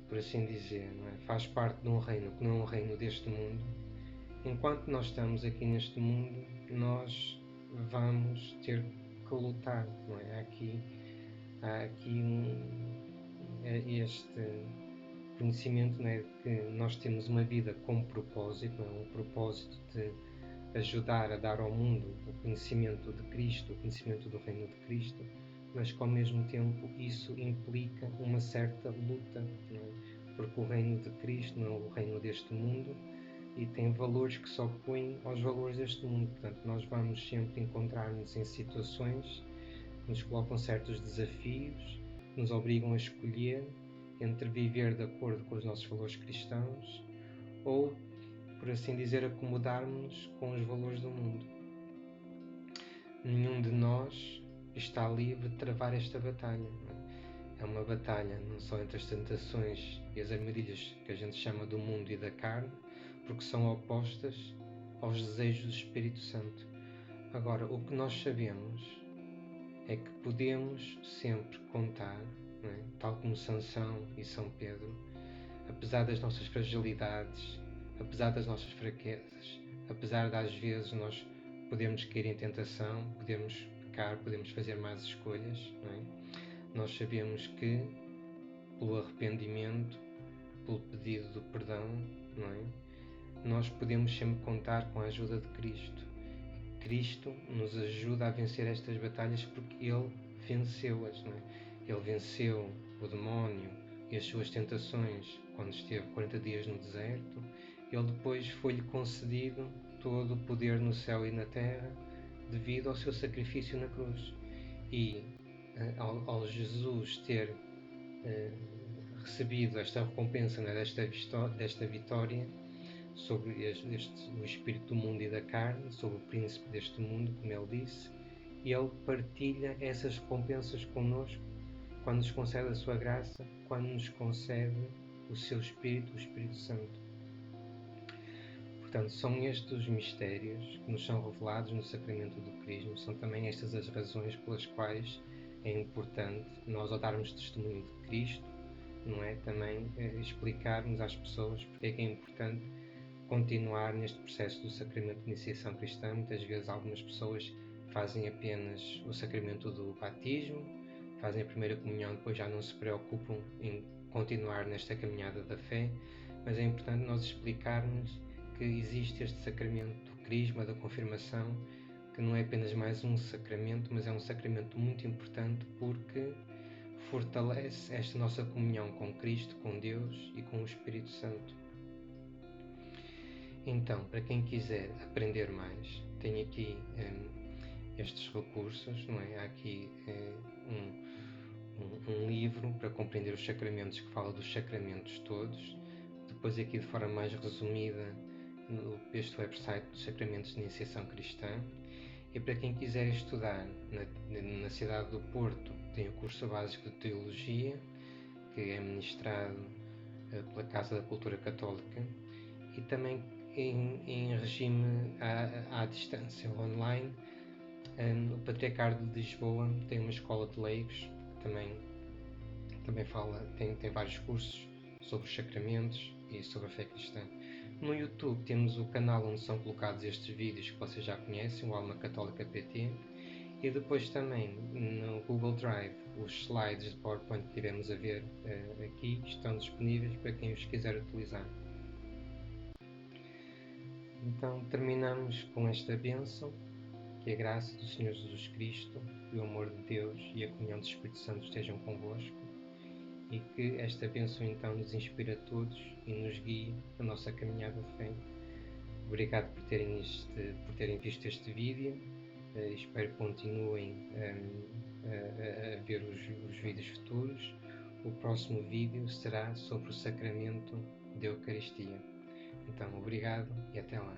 por assim dizer, não é? Faz parte de um reino que não é um reino deste mundo, enquanto nós estamos aqui neste mundo, nós vamos ter que lutar, não é? Há aqui este conhecimento, não é? Que nós temos uma vida com propósito, não é? Um propósito de ajudar a dar ao mundo o conhecimento de Cristo, o conhecimento do reino de Cristo, mas que ao mesmo tempo isso implica uma certa luta, não é? Porque o reino de Cristo não é o reino deste mundo e tem valores que se opõem aos valores deste mundo. Portanto, nós vamos sempre encontrar-nos em situações que nos colocam certos desafios, que nos obrigam a escolher entre viver de acordo com os nossos valores cristãos ou, por assim dizer, acomodar-nos com os valores do mundo. Nenhum de nós está livre de travar esta batalha. É uma batalha não só entre as tentações e as armadilhas que a gente chama do mundo e da carne, porque são opostas aos desejos do Espírito Santo. Agora, o que nós sabemos é que podemos sempre contar, não é? Tal como Sansão e São Pedro, apesar das nossas fragilidades, apesar das nossas fraquezas, apesar de às vezes nós podemos cair em tentação, podemos pecar, podemos fazer más escolhas, não é? Nós sabemos que pelo arrependimento, pelo pedido do perdão, não é? Nós podemos sempre contar com a ajuda de Cristo. Cristo nos ajuda a vencer estas batalhas porque Ele venceu-as, não é? Ele venceu o demónio e as suas tentações quando esteve 40 dias no deserto. Ele depois foi-lhe concedido todo o poder no céu e na terra devido ao seu sacrifício na cruz. E ao Jesus ter recebido esta recompensa, né, desta vitória sobre o espírito do mundo e da carne, sobre o príncipe deste mundo, como ele disse, ele partilha essas recompensas connosco quando nos concede a sua graça, quando nos concede o seu Espírito, o Espírito Santo. Portanto, são estes os mistérios que nos são revelados no sacramento do Crisma, são também estas as razões pelas quais é importante nós, ao darmos testemunho de Cristo, não é? Também explicarmos às pessoas porque é que é importante continuar neste processo do sacramento de iniciação cristã. Muitas vezes algumas pessoas fazem apenas o sacramento do batismo, fazem a primeira comunhão, depois já não se preocupam em continuar nesta caminhada da fé, mas é importante nós explicarmos que existe este sacramento do crisma, da confirmação, que não é apenas mais um sacramento, mas é um sacramento muito importante porque fortalece esta nossa comunhão com Cristo, com Deus e com o Espírito Santo. Então, para quem quiser aprender mais, tenho aqui estes recursos, não é? Há aqui um livro para compreender os sacramentos que fala dos sacramentos todos. Depois aqui de forma mais resumida este website dos Sacramentos de Iniciação Cristã. E para quem quiser estudar na cidade do Porto, tem o curso básico de Teologia, que é ministrado pela Casa da Cultura Católica, e também em regime à distância, online. O Patriarcado de Lisboa tem uma escola de leigos, que também fala, tem vários cursos sobre os sacramentos e sobre a fé cristã. No YouTube temos o canal onde são colocados estes vídeos que vocês já conhecem, o Alma Católica PT, e depois também no Google Drive os slides de PowerPoint que tivemos a ver aqui estão disponíveis para quem os quiser utilizar. Então terminamos com esta bênção, que a graça do Senhor Jesus Cristo, o amor de Deus e a comunhão do Espírito Santo estejam convosco, e que esta bênção então nos inspire a todos e nos guie na nossa caminhada de fé. Obrigado por terem visto este vídeo. Espero que continuem a ver os vídeos futuros. O próximo vídeo será sobre o sacramento da Eucaristia. Então, obrigado e até lá.